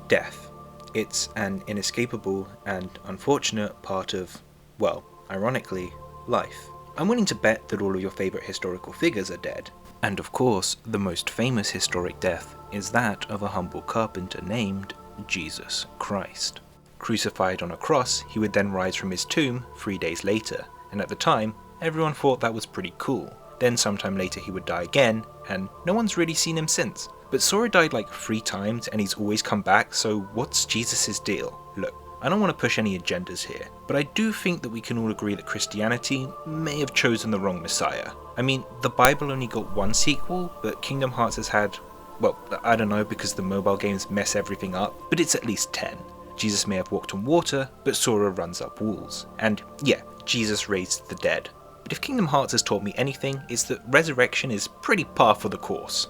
Death. It's an inescapable and unfortunate part of, well, ironically, life. I'm willing to bet that all of your favourite historical figures are dead. And of course, the most famous historic death is that of a humble carpenter named Jesus Christ. Crucified on a cross, he would then rise from his tomb 3 days later, and at the time, everyone thought that was pretty cool. Then sometime later he would die again, and no one's really seen him since. But Sora died like 3 times and he's always come back, so what's Jesus' deal? Look, I don't want to push any agendas here, but I do think that we can all agree that Christianity may have chosen the wrong Messiah. I mean, the Bible only got 1 sequel, but Kingdom Hearts has had, well, I don't know because the mobile games mess everything up, but it's at least 10. Jesus may have walked on water, but Sora runs up walls. And yeah, Jesus raised the dead. But if Kingdom Hearts has taught me anything, it's that resurrection is pretty par for the course.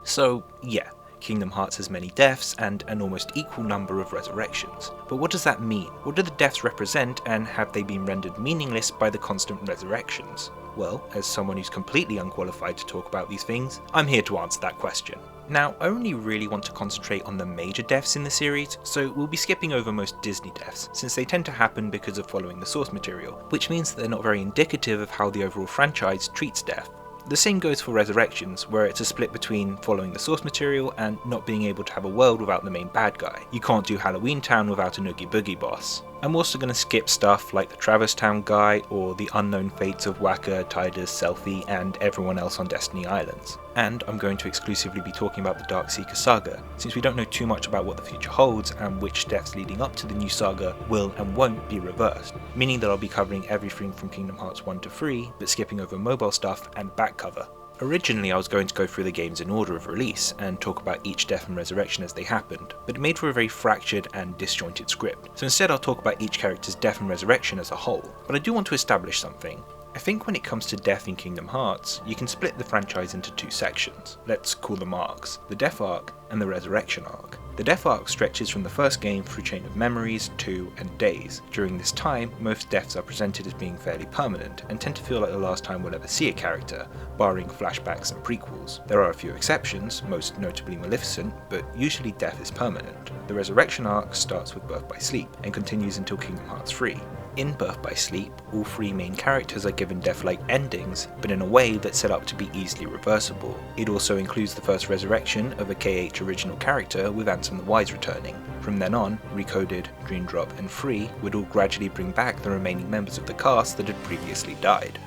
So yeah, Kingdom Hearts has many deaths and an almost equal number of resurrections. But what does that mean? What do the deaths represent, and have they been rendered meaningless by the constant resurrections? Well, as someone who's completely unqualified to talk about these things, I'm here to answer that question. Now, I only really want to concentrate on the major deaths in the series, so we'll be skipping over most Disney deaths, since they tend to happen because of following the source material, which means that they're not very indicative of how the overall franchise treats death. The same goes for Resurrections, where it's a split between following the source material and not being able to have a world without the main bad guy. You can't do Halloween Town without a Noogie Boogie boss. I'm also going to skip stuff like the Traverse Town guy or the unknown fates of Waka, Tidus, Selphie and everyone else on Destiny Islands. And I'm going to exclusively be talking about the Darkseeker saga, since we don't know too much about what the future holds and which deaths leading up to the new saga will and won't be reversed, meaning that I'll be covering everything from Kingdom Hearts 1 to 3, but skipping over mobile stuff and back cover. Originally I was going to go through the games in order of release and talk about each death and resurrection as they happened, but it made for a very fractured and disjointed script, so instead I'll talk about each character's death and resurrection as a whole. But I do want to establish something. I think when it comes to death in Kingdom Hearts, you can split the franchise into 2 sections. Let's call them arcs, the death arc and the resurrection arc. The death arc stretches from the first game through Chain of Memories, 2, and Days. During this time, most deaths are presented as being fairly permanent, and tend to feel like the last time we'll ever see a character, barring flashbacks and prequels. There are a few exceptions, most notably Maleficent, but usually death is permanent. The resurrection arc starts with Birth by Sleep, and continues until Kingdom Hearts 3. In Birth by Sleep, all 3 main characters are given death-like endings, but in a way that's set up to be easily reversible. It also includes the first resurrection of a KH original character with Ansem the Wise returning. From then on, Recoded, Dream Drop and Free would all gradually bring back the remaining members of the cast that had previously died.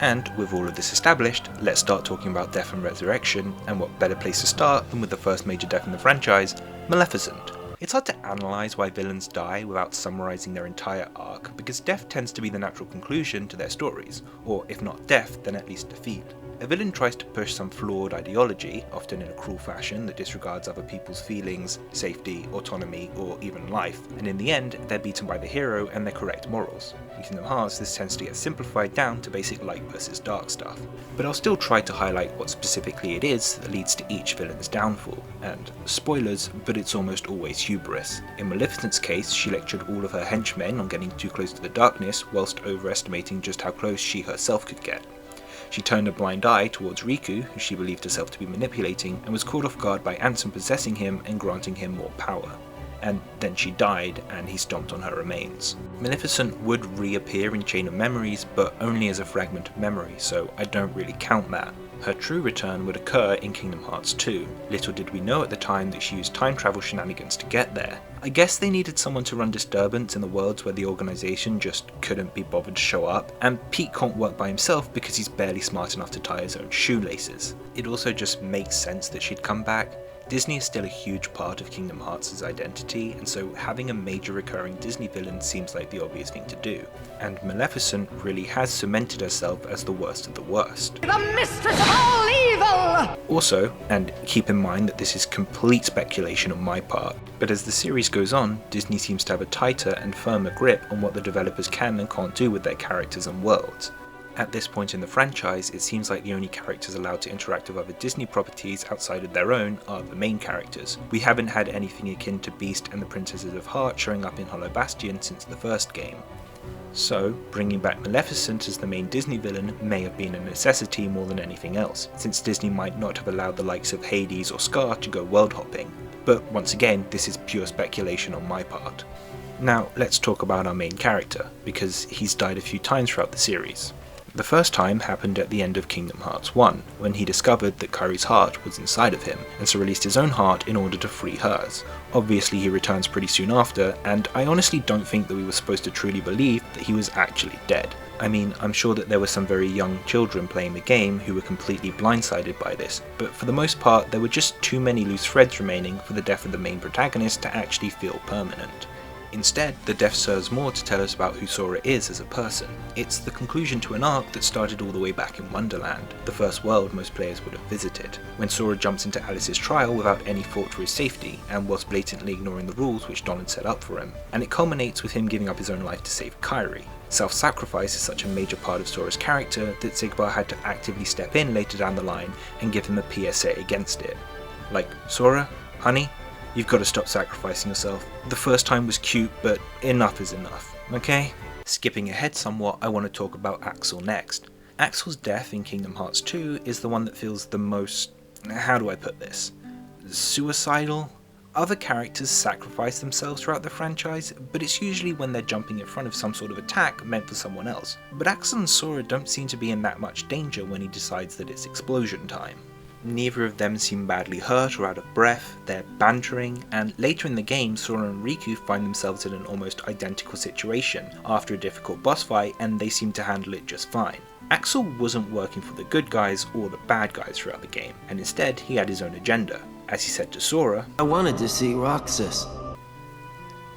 And with all of this established, let's start talking about death and resurrection, and what better place to start than with the first major death in the franchise, Maleficent. It's hard to analyse why villains die without summarising their entire arc, because death tends to be the natural conclusion to their stories, or if not death, then at least defeat. A villain tries to push some flawed ideology, often in a cruel fashion that disregards other people's feelings, safety, autonomy, or even life, and in the end, they're beaten by the hero and their correct morals. In Kingdom Hearts, this tends to get simplified down to basic light versus dark stuff, but I'll still try to highlight what specifically it is that leads to each villain's downfall, and spoilers, but it's almost always hubris. In Maleficent's case, she lectured all of her henchmen on getting too close to the darkness, whilst overestimating just how close she herself could get. She turned a blind eye towards Riku, who she believed herself to be manipulating, and was caught off guard by Ansem possessing him and granting him more power. And then she died, and he stomped on her remains. Maleficent would reappear in Chain of Memories, but only as a fragment of memory, so I don't really count that. Her true return would occur in Kingdom Hearts 2. Little did we know at the time that she used time travel shenanigans to get there. I guess they needed someone to run disturbance in the worlds where the organisation just couldn't be bothered to show up, and Pete can't work by himself because he's barely smart enough to tie his own shoelaces. It also just makes sense that she'd come back. Disney is still a huge part of Kingdom Hearts' identity, and so having a major recurring Disney villain seems like the obvious thing to do. And Maleficent really has cemented herself as the worst of the worst. The mistress of all evil! Also, and keep in mind that this is complete speculation on my part, but as the series goes on, Disney seems to have a tighter and firmer grip on what the developers can and can't do with their characters and worlds. At this point in the franchise, it seems like the only characters allowed to interact with other Disney properties outside of their own are the main characters. We haven't had anything akin to Beast and the Princesses of Heart showing up in Hollow Bastion since the first game. So, bringing back Maleficent as the main Disney villain may have been a necessity more than anything else, since Disney might not have allowed the likes of Hades or Scar to go world hopping. but once again, this is pure speculation on my part. Now, let's talk about our main character, because he's died a few times throughout the series. The first time happened at the end of Kingdom Hearts 1, when he discovered that Kairi's heart was inside of him, and so released his own heart in order to free hers. Obviously he returns pretty soon after, and I honestly don't think that we were supposed to truly believe that he was actually dead. I mean, I'm sure that there were some very young children playing the game who were completely blindsided by this, but for the most part there were just too many loose threads remaining for the death of the main protagonist to actually feel permanent. Instead, the death serves more to tell us about who Sora is as a person. It's the conclusion to an arc that started all the way back in Wonderland, the first world most players would have visited, when Sora jumps into Alice's trial without any thought for his safety, and whilst blatantly ignoring the rules which Don had set up for him, and it culminates with him giving up his own life to save Kairi. Self-sacrifice is such a major part of Sora's character that Xigbar had to actively step in later down the line and give him a PSA against it. Like, Sora, honey, you've got to stop sacrificing yourself. The first time was cute, but enough is enough, okay? Skipping ahead somewhat, I want to talk about Axel next. Axel's death in Kingdom Hearts 2 is the one that feels the most, how do I put this, suicidal? Other characters sacrifice themselves throughout the franchise, but it's usually when they're jumping in front of some sort of attack meant for someone else. But Axel and Sora don't seem to be in that much danger when he decides that it's explosion time. Neither of them seem badly hurt or out of breath, they're bantering, and later in the game Sora and Riku find themselves in an almost identical situation after a difficult boss fight, and they seem to handle it just fine. Axel wasn't working for the good guys or the bad guys throughout the game, and instead he had his own agenda. As he said to Sora, I wanted to see Roxas.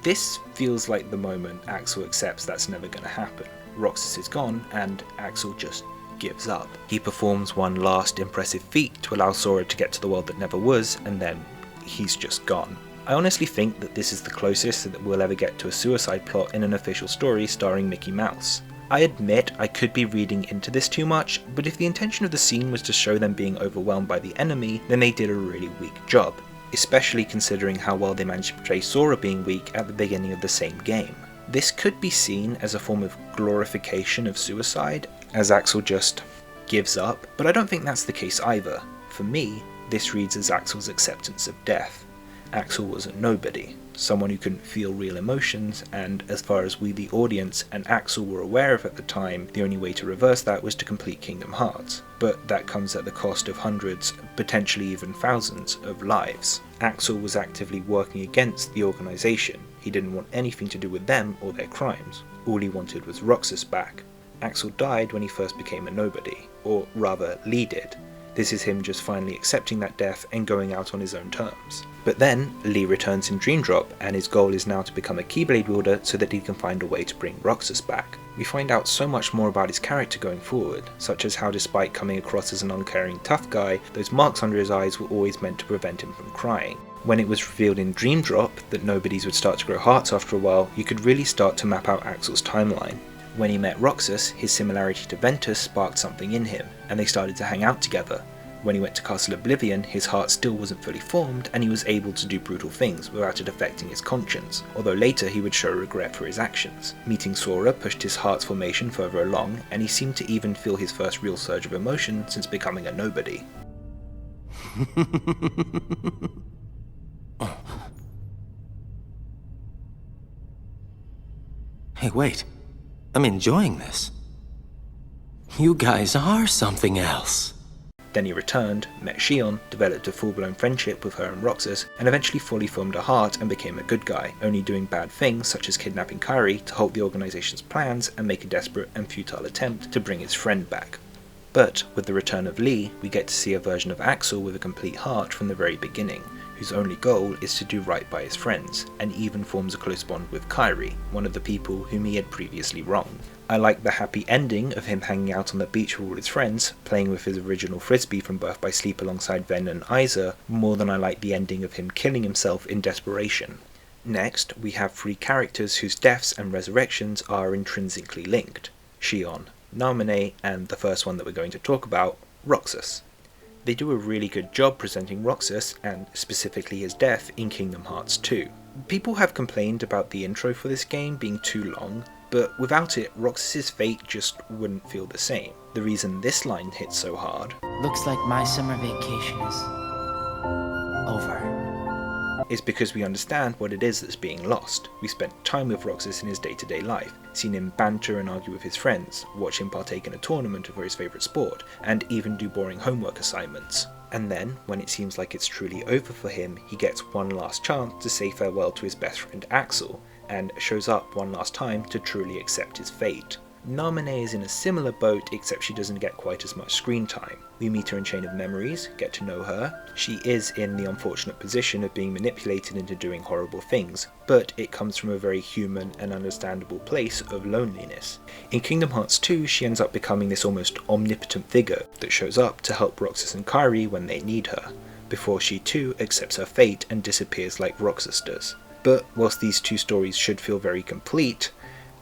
This feels like the moment Axel accepts that's never going to happen. Roxas is gone, and Axel just gives up. He performs one last impressive feat to allow Sora to get to the world that never was, and then he's just gone. I honestly think that this is the closest that we'll ever get to a suicide plot in an official story starring Mickey Mouse. I admit I could be reading into this too much, but if the intention of the scene was to show them being overwhelmed by the enemy, then they did a really weak job, especially considering how well they managed to portray Sora being weak at the beginning of the same game. This could be seen as a form of glorification of suicide, as Axel just gives up, but I don't think that's the case either. For me, this reads as Axel's acceptance of death. Axel was a nobody, someone who couldn't feel real emotions, and as far as we the audience and Axel were aware of at the time, the only way to reverse that was to complete Kingdom Hearts. But that comes at the cost of hundreds, potentially even thousands, of lives. Axel was actively working against the organisation. He didn't want anything to do with them or their crimes. All he wanted was Roxas back. Axel died when he first became a nobody, or rather, Lee did. This is him just finally accepting that death and going out on his own terms. But then, Lee returns in Dream Drop, and his goal is now to become a Keyblade wielder so that he can find a way to bring Roxas back. We find out so much more about his character going forward, such as how despite coming across as an uncaring tough guy, those marks under his eyes were always meant to prevent him from crying. When it was revealed in Dream Drop that nobodies would start to grow hearts after a while, you could really start to map out Axel's timeline. When he met Roxas, his similarity to Ventus sparked something in him, and they started to hang out together. When he went to Castle Oblivion, his heart still wasn't fully formed, and he was able to do brutal things without it affecting his conscience, although later he would show regret for his actions. Meeting Sora pushed his heart's formation further along, and he seemed to even feel his first real surge of emotion since becoming a nobody. Hey, wait. I'm enjoying this. You guys are something else. Then he returned, met Xion, developed a full-blown friendship with her and Roxas, and eventually fully formed a heart and became a good guy, only doing bad things such as kidnapping Kairi to halt the organization's plans and make a desperate and futile attempt to bring his friend back. But with the return of Lee, we get to see a version of Axel with a complete heart from the very beginning, whose only goal is to do right by his friends, and even forms a close bond with Kairi, one of the people whom he had previously wronged. I like the happy ending of him hanging out on the beach with all his friends, playing with his original frisbee from Birth by Sleep alongside Ven and Isa, more than I like the ending of him killing himself in desperation. Next, we have three characters whose deaths and resurrections are intrinsically linked: Xion, Naminé, and the first one that we're going to talk about, Roxas. They do a really good job presenting Roxas, and specifically his death, in Kingdom Hearts 2. People have complained about the intro for this game being too long, but without it, Roxas's fate just wouldn't feel the same. The reason this line hits so hard, Looks like my summer vacation is over. is because we understand what it is that's being lost. We spent time with Roxas in his day-to-day life, seen him banter and argue with his friends, watch him partake in a tournament for his favourite sport, and even do boring homework assignments. And then, when it seems like it's truly over for him, he gets one last chance to say farewell to his best friend Axel, and shows up one last time to truly accept his fate. Naminé is in a similar boat, except she doesn't get quite as much screen time. We meet her in Chain of Memories, get to know her. She is in the unfortunate position of being manipulated into doing horrible things, but it comes from a very human and understandable place of loneliness. In Kingdom Hearts 2, she ends up becoming this almost omnipotent figure that shows up to help Roxas and Kairi when they need her, before she too accepts her fate and disappears like Roxas does. But whilst these two stories should feel very complete,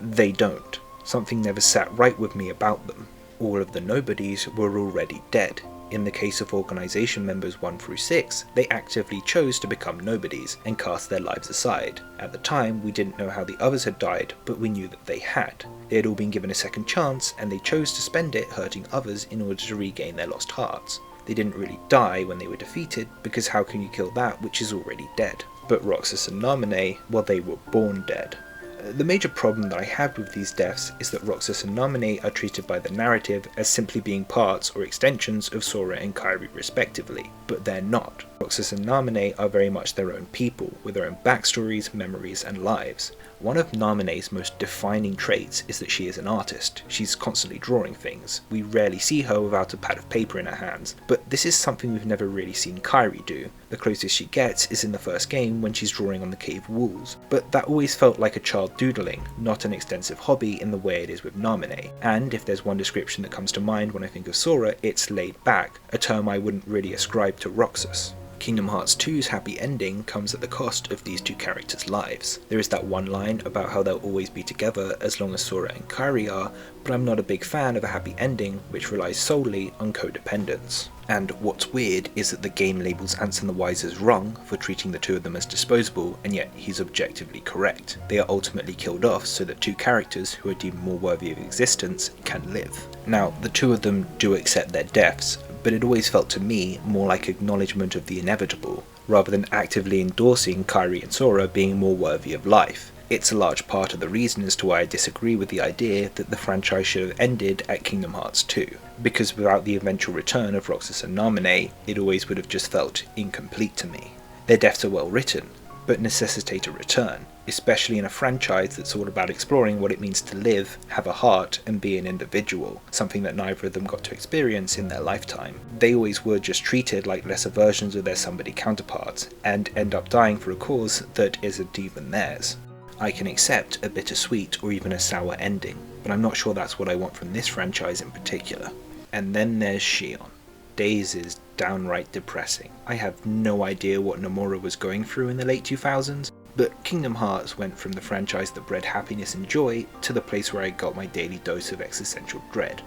they don't. Something never sat right with me about them. All of the nobodies were already dead. In the case of organisation members 1 through 6, they actively chose to become nobodies and cast their lives aside. At the time, we didn't know how the others had died, but we knew that they had. They had all been given a second chance, and they chose to spend it hurting others in order to regain their lost hearts. They didn't really die when they were defeated, because how can you kill that which is already dead? But Roxas and Naminé, well, they were born dead. The major problem that I have with these deaths is that Roxas and Naminé are treated by the narrative as simply being parts or extensions of Sora and Kairi respectively, but they're not. Roxas and Naminé are very much their own people, with their own backstories, memories and lives. One of Naminé's most defining traits is that she is an artist. She's constantly drawing things. We rarely see her without a pad of paper in her hands, but this is something we've never really seen Kairi do. The closest she gets is in the first game when she's drawing on the cave walls, but that always felt like a child doodling, not an extensive hobby in the way it is with Naminé. And if there's one description that comes to mind when I think of Sora, it's laid back, a term I wouldn't really ascribe to Roxas. Kingdom Hearts 2's happy ending comes at the cost of these two characters' lives. There is that one line about how they'll always be together as long as Sora and Kairi are, but I'm not a big fan of a happy ending which relies solely on codependence. And what's weird is that the game labels Ansem the Wise as wrong for treating the two of them as disposable, and yet he's objectively correct. They are ultimately killed off so that two characters who are deemed more worthy of existence can live. Now, the two of them do accept their deaths, but it always felt to me more like acknowledgement of the inevitable, rather than actively endorsing Kairi and Sora being more worthy of life. It's a large part of the reason as to why I disagree with the idea that the franchise should have ended at Kingdom Hearts 2, because without the eventual return of Roxas and Naminé, it always would have just felt incomplete to me. Their deaths are well written, but necessitate a return, especially in a franchise that's all about exploring what it means to live, have a heart, and be an individual, something that neither of them got to experience in their lifetime. They always were just treated like lesser versions of their somebody counterparts, and end up dying for a cause that isn't even theirs. I can accept a bittersweet or even a sour ending, but I'm not sure that's what I want from this franchise in particular. And then there's Shion. Days is downright depressing. I have no idea what Nomura was going through in the late 2000s, but Kingdom Hearts went from the franchise that bred happiness and joy to the place where I got my daily dose of existential dread.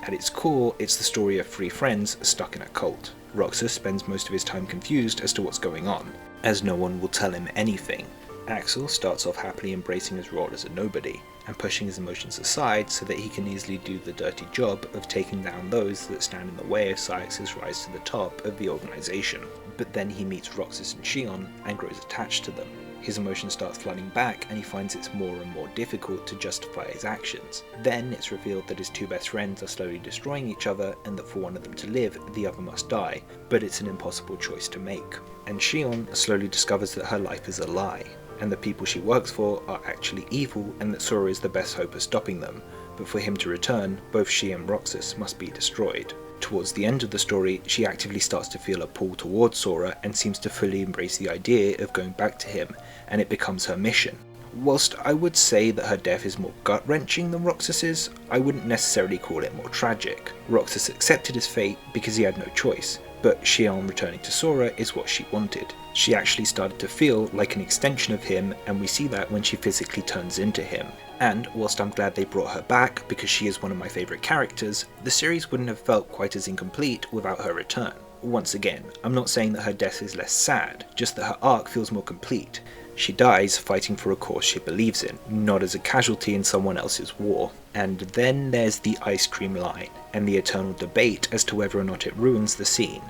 At its core, it's the story of three friends stuck in a cult. Roxas spends most of his time confused as to what's going on, as no one will tell him anything. Axel starts off happily embracing his role as a nobody, and pushing his emotions aside so that he can easily do the dirty job of taking down those that stand in the way of Saix's rise to the top of the organisation. But then he meets Roxas and Shion and grows attached to them. His emotions start flooding back and he finds it's more and more difficult to justify his actions. Then it's revealed that his two best friends are slowly destroying each other and that for one of them to live, the other must die, but it's an impossible choice to make. And Shion slowly discovers that her life is a lie, and the people she works for are actually evil and that Sora is the best hope of stopping them, but for him to return, both she and Roxas must be destroyed. Towards the end of the story, she actively starts to feel a pull towards Sora and seems to fully embrace the idea of going back to him, and it becomes her mission. Whilst I would say that her death is more gut-wrenching than Roxas's, I wouldn't necessarily call it more tragic. Roxas accepted his fate because he had no choice, but Shion returning to Sora is what she wanted. She actually started to feel like an extension of him, and we see that when she physically turns into him. And whilst I'm glad they brought her back because she is one of my favourite characters, the series wouldn't have felt quite as incomplete without her return. Once again, I'm not saying that her death is less sad, just that her arc feels more complete. She dies fighting for a cause she believes in, not as a casualty in someone else's war. And then there's the ice cream line, and the eternal debate as to whether or not it ruins the scene.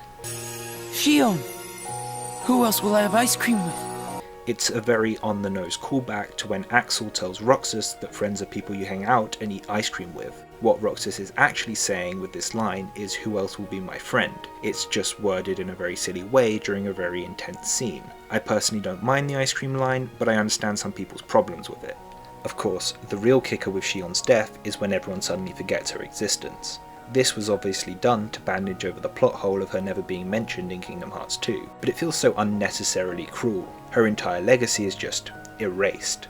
Shion! Who else will I have ice cream with? It's a very on-the-nose callback to when Axel tells Roxas that friends are people you hang out and eat ice cream with. What Roxas is actually saying with this line is, who else will be my friend? It's just worded in a very silly way during a very intense scene. I personally don't mind the ice cream line, but I understand some people's problems with it. Of course, the real kicker with Shion's death is when everyone suddenly forgets her existence. This was obviously done to bandage over the plot hole of her never being mentioned in Kingdom Hearts 2, but it feels so unnecessarily cruel. Her entire legacy is just erased.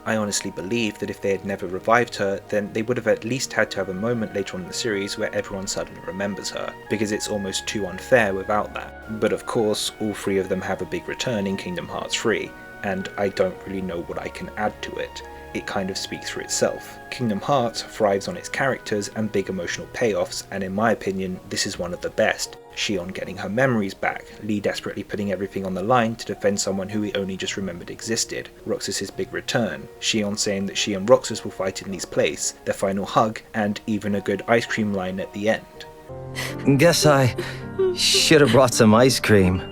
I honestly believe that if they had never revived her, then they would have at least had to have a moment later on in the series where everyone suddenly remembers her, because it's almost too unfair without that. But of course, all three of them have a big return in Kingdom Hearts 3, and I don't really know what I can add to it. It kind of speaks for itself. Kingdom Hearts thrives on its characters and big emotional payoffs, and in my opinion, this is one of the best. Shion getting her memories back, Lee desperately putting everything on the line to defend someone who he only just remembered existed, Roxas' big return, Shion saying that she and Roxas will fight in Lee's place, their final hug, and even a good ice cream line at the end. Guess I should have brought some ice cream.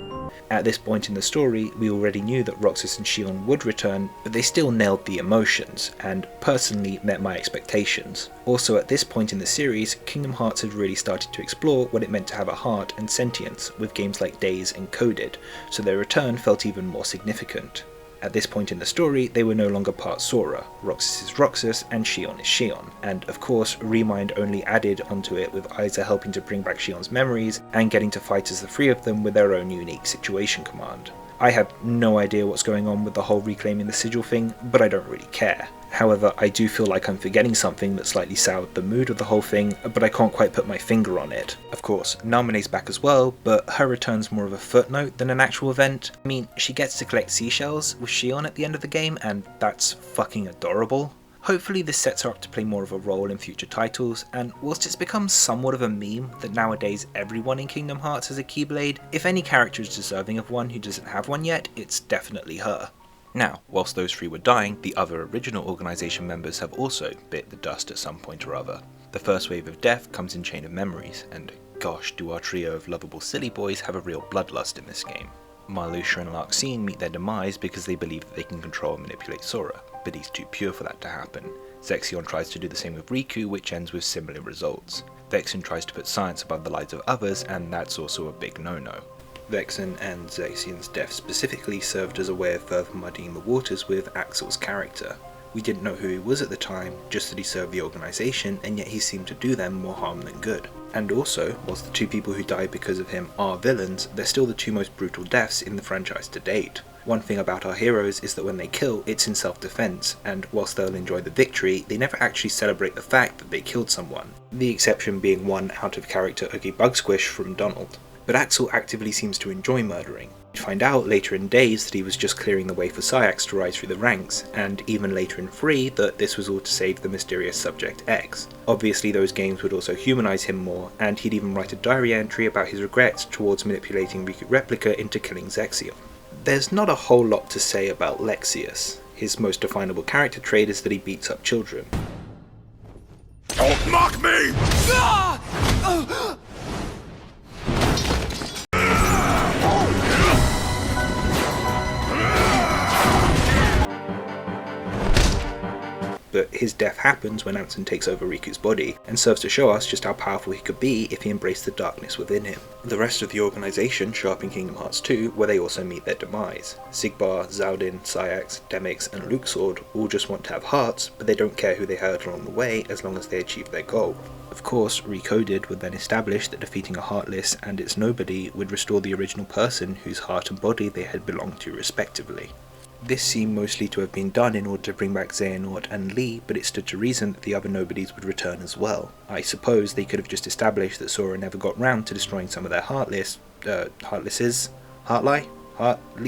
At this point in the story, we already knew that Roxas and Shion would return, but they still nailed the emotions, and personally met my expectations. Also at this point in the series, Kingdom Hearts had really started to explore what it meant to have a heart and sentience, with games like Days and Coded, so their return felt even more significant. At this point in the story, they were no longer part Sora. Roxas is Roxas and Shion is Shion, and of course Remind only added onto it with Isa helping to bring back Shion's memories and getting to fight as the three of them with their own unique situation command. I have no idea what's going on with the whole reclaiming the sigil thing, but I don't really care. However, I do feel like I'm forgetting something that slightly soured the mood of the whole thing, but I can't quite put my finger on it. Of course, Namine's back as well, but her return's more of a footnote than an actual event. I mean, she gets to collect seashells with Shion at the end of the game, and that's fucking adorable. Hopefully this sets her up to play more of a role in future titles, and whilst it's become somewhat of a meme that nowadays everyone in Kingdom Hearts has a Keyblade, if any character is deserving of one who doesn't have one yet, it's definitely her. Now, whilst those three were dying, the other original organisation members have also bit the dust at some point or other. The first wave of death comes in Chain of Memories, and gosh, do our trio of lovable silly boys have a real bloodlust in this game. Marluxia and Larxene meet their demise because they believe that they can control and manipulate Sora, but he's too pure for that to happen. Zexion tries to do the same with Riku, which ends with similar results. Vexen tries to put science above the lives of others, and that's also a big no-no. Vexen and Zexion's death specifically served as a way of further muddying the waters with Axel's character. We didn't know who he was at the time, just that he served the organisation, and yet he seemed to do them more harm than good. And also, whilst the two people who died because of him are villains, they're still the two most brutal deaths in the franchise to date. One thing about our heroes is that when they kill, it's in self-defense, and whilst they'll enjoy the victory, they never actually celebrate the fact that they killed someone, the exception being one out-of-character Oogie Bug Squish from Donald. But Axel actively seems to enjoy murdering. We'd find out later in Days that he was just clearing the way for Saïx to rise through the ranks, and even later in 3 that this was all to save the mysterious Subject X. Obviously those games would also humanise him more, and he'd even write a diary entry about his regrets towards manipulating Riku Replica into killing Zexion. There's not a whole lot to say about Lexaeus. His most definable character trait is that he beats up children. Don't mock me! But his death happens when Ansem takes over Riku's body, and serves to show us just how powerful he could be if he embraced the darkness within him. The rest of the organisation show up in Kingdom Hearts 2, where they also meet their demise. Sigbar, Zaudin, Saïx, Demyx and Luxord all just want to have hearts, but they don't care who they hurt along the way as long as they achieve their goal. Of course, Recoded would then establish that defeating a Heartless and its nobody would restore the original person whose heart and body they had belonged to respectively. This seemed mostly to have been done in order to bring back Xehanort and Lee, but it stood to reason that the other nobodies would return as well. I suppose they could have just established that Sora never got round to destroying some of their Heartlesses?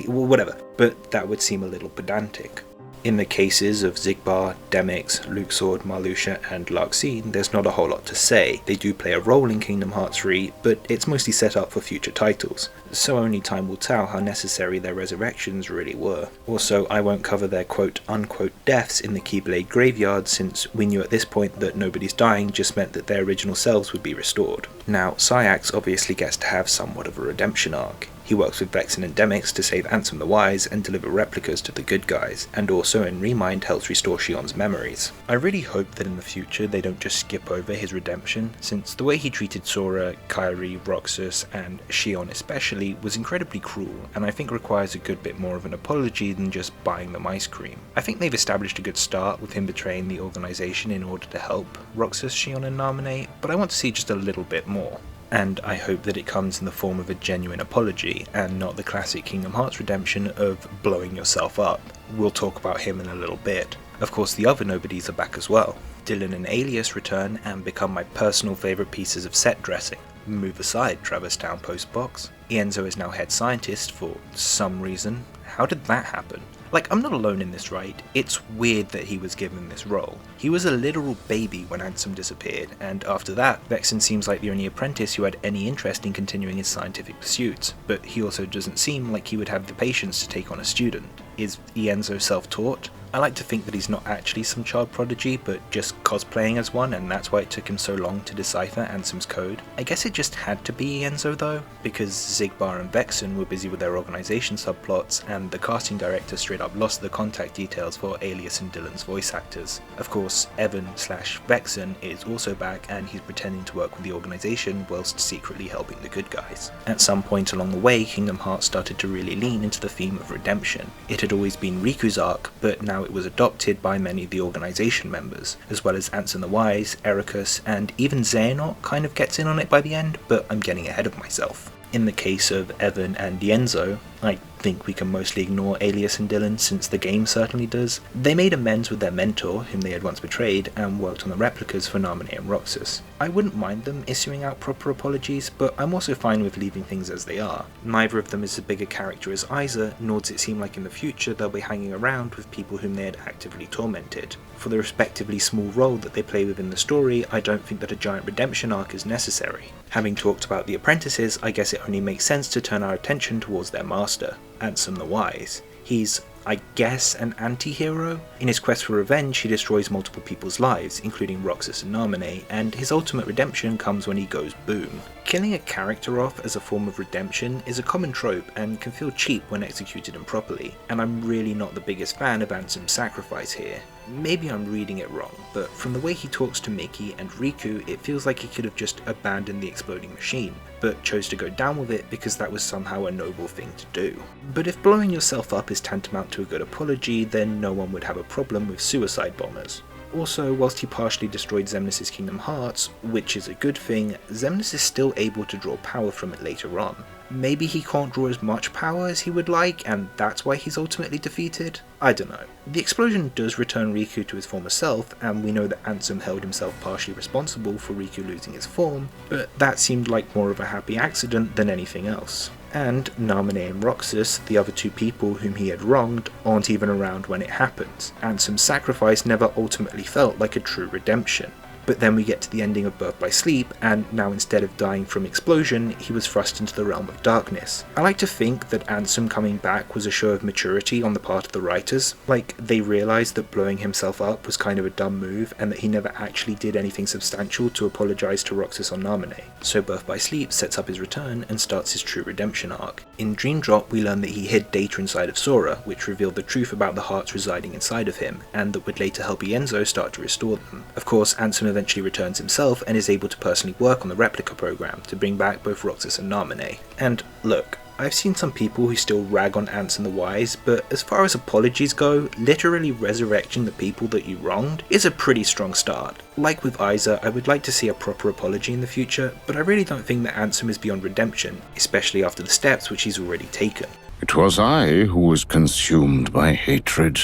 Whatever. But that would seem a little pedantic. In the cases of Sigbar, Demyx, Luxord, Marluxia and Larxene, there's not a whole lot to say. They do play a role in Kingdom Hearts 3, but it's mostly set up for future titles, so only time will tell how necessary their resurrections really were. Also, I won't cover their quote-unquote deaths in the Keyblade graveyard, since we knew at this point that nobody's dying just meant that their original selves would be restored. Now, Saïx obviously gets to have somewhat of a redemption arc. He He works with Vexen and Demyx to save Ansem the Wise and deliver replicas to the good guys, and also in Remind helps restore Shion's memories. I really hope that in the future they don't just skip over his redemption, since the way he treated Sora, Kairi, Roxas, and Shion especially was incredibly cruel, and I think requires a good bit more of an apology than just buying them ice cream. I think they've established a good start with him betraying the organization in order to help Roxas, Shion, and Naminé, but I want to see just a little bit more. And I hope that it comes in the form of a genuine apology, and not the classic Kingdom Hearts redemption of blowing yourself up. We'll talk about him in a little bit. Of course, the other nobodies are back as well. Dylan and Alias return and become my personal favourite pieces of set dressing. Move aside, Travis Town Postbox. Ienzo is now head scientist for some reason. How did that happen? Like, I'm not alone in this, right? It's weird that he was given this role. He was a literal baby when Ansem disappeared, and after that, Vexen seems like the only apprentice who had any interest in continuing his scientific pursuits, but he also doesn't seem like he would have the patience to take on a student. Is Ienzo self-taught? I like to think that he's not actually some child prodigy, but just cosplaying as one, and that's why it took him so long to decipher Ansem's code. I guess it just had to be Ienzo though, because Xigbar and Vexen were busy with their organization subplots, and the casting director straight up lost the contact details for Alias and Dylan's voice actors. Of course, Evan/Vexen is also back, and he's pretending to work with the organization whilst secretly helping the good guys. At some point along the way, Kingdom Hearts started to really lean into the theme of redemption. It had always been Riku's arc, but now it was adopted by many of the organization members, as well as Ansem the Wise, Ericus, and even Xehanort kind of gets in on it by the end, but I'm getting ahead of myself. In the case of Evan and Ienzo, I think we can mostly ignore Alias and Dylan since the game certainly does. They made amends with their mentor, whom they had once betrayed, and worked on the replicas for Naminé and Roxas. I wouldn't mind them issuing out proper apologies, but I'm also fine with leaving things as they are. Neither of them is as big a character as Isa, nor does it seem like in the future they'll be hanging around with people whom they had actively tormented. For the respectively small role that they play within the story, I don't think that a giant redemption arc is necessary. Having talked about the apprentices, I guess it only makes sense to turn our attention towards their master, Ansem the Wise. He's, I guess, an anti-hero? In his quest for revenge, he destroys multiple people's lives, including Roxas and Naminé, and his ultimate redemption comes when he goes boom. Killing a character off as a form of redemption is a common trope and can feel cheap when executed improperly, and I'm really not the biggest fan of Ansem's sacrifice here. Maybe I'm reading it wrong, but from the way he talks to Mickey and Riku, it feels like he could have just abandoned the exploding machine, but chose to go down with it because that was somehow a noble thing to do. But if blowing yourself up is tantamount to a good apology, then no one would have a problem with suicide bombers. Also, whilst he partially destroyed Xemnas' Kingdom Hearts, which is a good thing, Xemnas is still able to draw power from it later on. Maybe he can't draw as much power as he would like, and that's why he's ultimately defeated? I don't know. The explosion does return Riku to his former self, and we know that Ansem held himself partially responsible for Riku losing his form, but that seemed like more of a happy accident than anything else. And Naminé and Roxas, the other two people whom he had wronged, aren't even around when it happens. Ansem's sacrifice never ultimately felt like a true redemption. But then we get to the ending of Birth by Sleep, and now instead of dying from explosion, he was thrust into the realm of darkness. I like to think that Ansem coming back was a show of maturity on the part of the writers, like they realised that blowing himself up was kind of a dumb move, and that he never actually did anything substantial to apologise to Roxas or Naminé. So Birth by Sleep sets up his return and starts his true redemption arc. In Dream Drop, we learn that he hid data inside of Sora, which revealed the truth about the hearts residing inside of him, and that would later help Ienzo start to restore them. Of course, Ansem eventually returns himself and is able to personally work on the replica program to bring back both Roxas and Naminé. And look, I've seen some people who still rag on Ansem the Wise, but as far as apologies go, literally resurrecting the people that you wronged is a pretty strong start. Like with Isa, I would like to see a proper apology in the future, but I really don't think that Ansem is beyond redemption, especially after the steps which he's already taken. It was I who was consumed by hatred,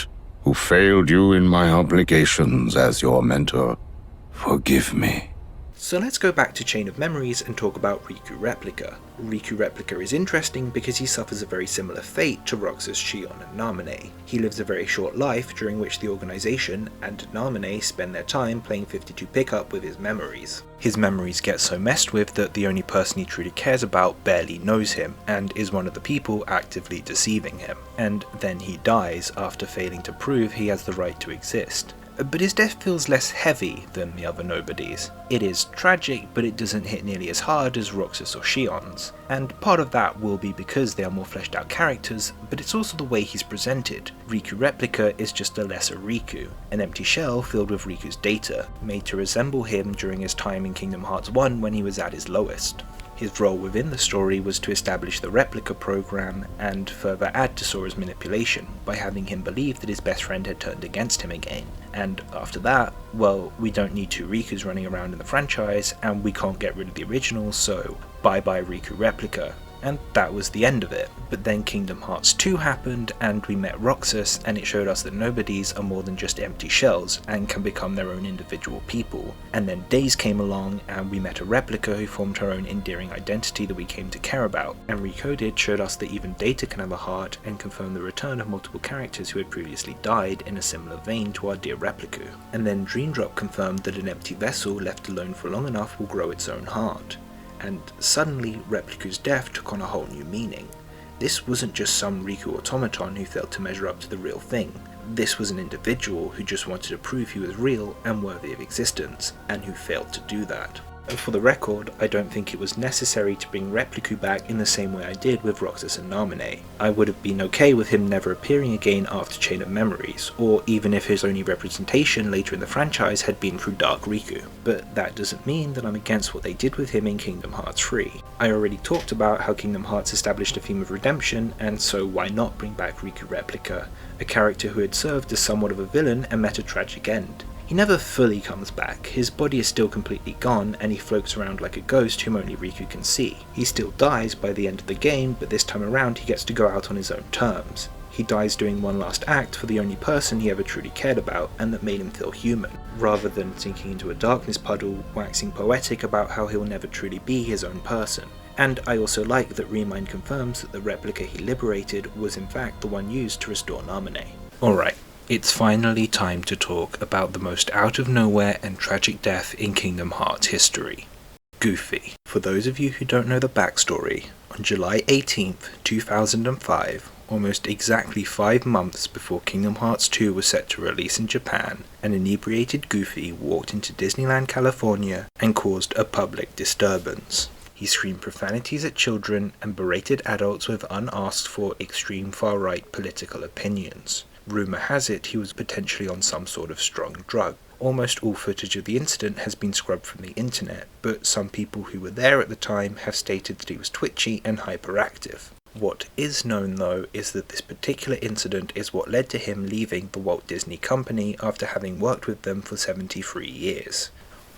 who failed you in my obligations as your mentor. Forgive me. So let's go back to Chain of Memories and talk about Riku Replica. Riku Replica is interesting because he suffers a very similar fate to Roxas, Shion, and Naminé. He lives a very short life during which the organization and Naminé spend their time playing 52 pickup with his memories. His memories get so messed with that the only person he truly cares about barely knows him, and is one of the people actively deceiving him. And then he dies after failing to prove he has the right to exist. but his death feels less heavy than the other nobodies. It is tragic, but it doesn't hit nearly as hard as Roxas or Shion's, and part of that will be because they are more fleshed out characters, but it's also the way he's presented. Riku Replica is just a lesser Riku, an empty shell filled with Riku's data, made to resemble him during his time in Kingdom Hearts 1 when he was at his lowest. His role within the story was to establish the replica program and further add to Sora's manipulation by having him believe that his best friend had turned against him again. And after that, well, we don't need two Rikus running around in the franchise, and we can't get rid of the original, so bye bye Riku Replica. And that was the end of it. But then Kingdom Hearts 2 happened, and we met Roxas, and it showed us that nobodies are more than just empty shells, and can become their own individual people. And then Days came along, and we met a replica who formed her own endearing identity that we came to care about. And Recoded showed us that even Data can have a heart, and confirmed the return of multiple characters who had previously died in a similar vein to our dear Replica. And then Dream Drop confirmed that an empty vessel left alone for long enough will grow its own heart. And suddenly Replica's death took on a whole new meaning. This wasn't just some Riku automaton who failed to measure up to the real thing. This was an individual who just wanted to prove he was real and worthy of existence, and who failed to do that. And for the record, I don't think it was necessary to bring Repliku back in the same way I did with Roxas and Naminé. I would have been okay with him never appearing again after Chain of Memories, or even if his only representation later in the franchise had been through Dark Riku. But that doesn't mean that I'm against what they did with him in Kingdom Hearts 3. I already talked about how Kingdom Hearts established a theme of redemption, and so why not bring back Riku Replica, a character who had served as somewhat of a villain and met a tragic end. He never fully comes back, his body is still completely gone and he floats around like a ghost whom only Riku can see. He still dies by the end of the game, but this time around he gets to go out on his own terms. He dies doing one last act for the only person he ever truly cared about and that made him feel human, rather than sinking into a darkness puddle, waxing poetic about how he'll never truly be his own person. And I also like that Remind confirms that the replica he liberated was in fact the one used to restore Naminé. Alright. It's finally time to talk about the most out-of-nowhere and tragic death in Kingdom Hearts history. Goofy. For those of you who don't know the backstory, on July 18th, 2005, almost exactly 5 months before Kingdom Hearts 2 was set to release in Japan, an inebriated Goofy walked into Disneyland, California and caused a public disturbance. He screamed profanities at children and berated adults with unasked for extreme far-right political opinions. Rumour has it he was potentially on some sort of strong drug. Almost all footage of the incident has been scrubbed from the internet, but some people who were there at the time have stated that he was twitchy and hyperactive. What is known though is that this particular incident is what led to him leaving the Walt Disney Company after having worked with them for 73 years.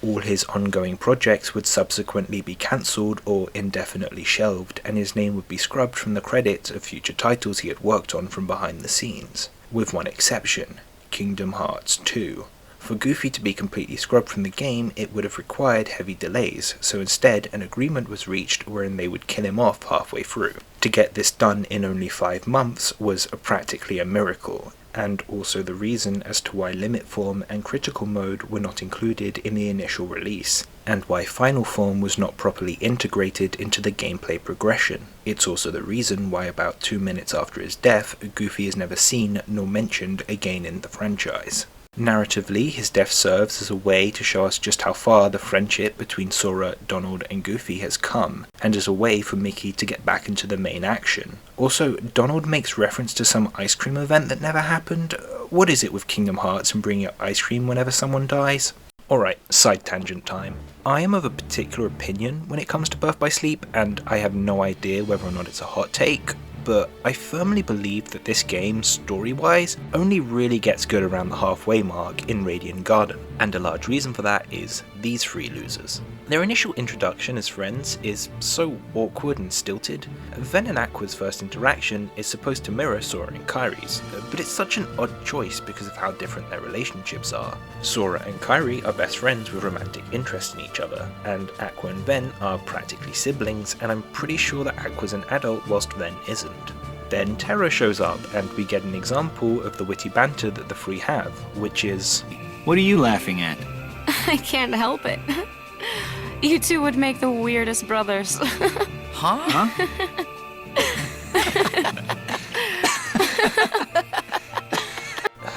All his ongoing projects would subsequently be cancelled or indefinitely shelved, and his name would be scrubbed from the credits of future titles he had worked on from behind the scenes. With one exception, Kingdom Hearts 2. For Goofy to be completely scrubbed from the game, it would have required heavy delays, so instead an agreement was reached wherein they would kill him off halfway through. To get this done in only 5 months was practically a miracle, and also the reason as to why Limit Form and Critical Mode were not included in the initial release, and why Final Form was not properly integrated into the gameplay progression. It's also the reason why about 2 minutes after his death, Goofy is never seen nor mentioned again in the franchise. Narratively, his death serves as a way to show us just how far the friendship between Sora, Donald and Goofy has come, and as a way for Mickey to get back into the main action. Also, Donald makes reference to some ice cream event that never happened. What is it with Kingdom Hearts and bringing up ice cream whenever someone dies? Alright, side tangent time. I am of a particular opinion when it comes to Birth by Sleep, and I have no idea whether or not it's a hot take, but I firmly believe that this game, story-wise, only really gets good around the halfway mark in Radiant Garden, and a large reason for that is these 3 losers. Their initial introduction as friends is so awkward and stilted. Ven and Aqua's first interaction is supposed to mirror Sora and Kairi's, but it's such an odd choice because of how different their relationships are. Sora and Kairi are best friends with romantic interest in each other, and Aqua and Ven are practically siblings, and I'm pretty sure that Aqua's an adult whilst Ven isn't. Then Terra shows up, and we get an example of the witty banter that the 3 have, which is... What are you laughing at? I can't help it. You two would make the weirdest brothers. Huh?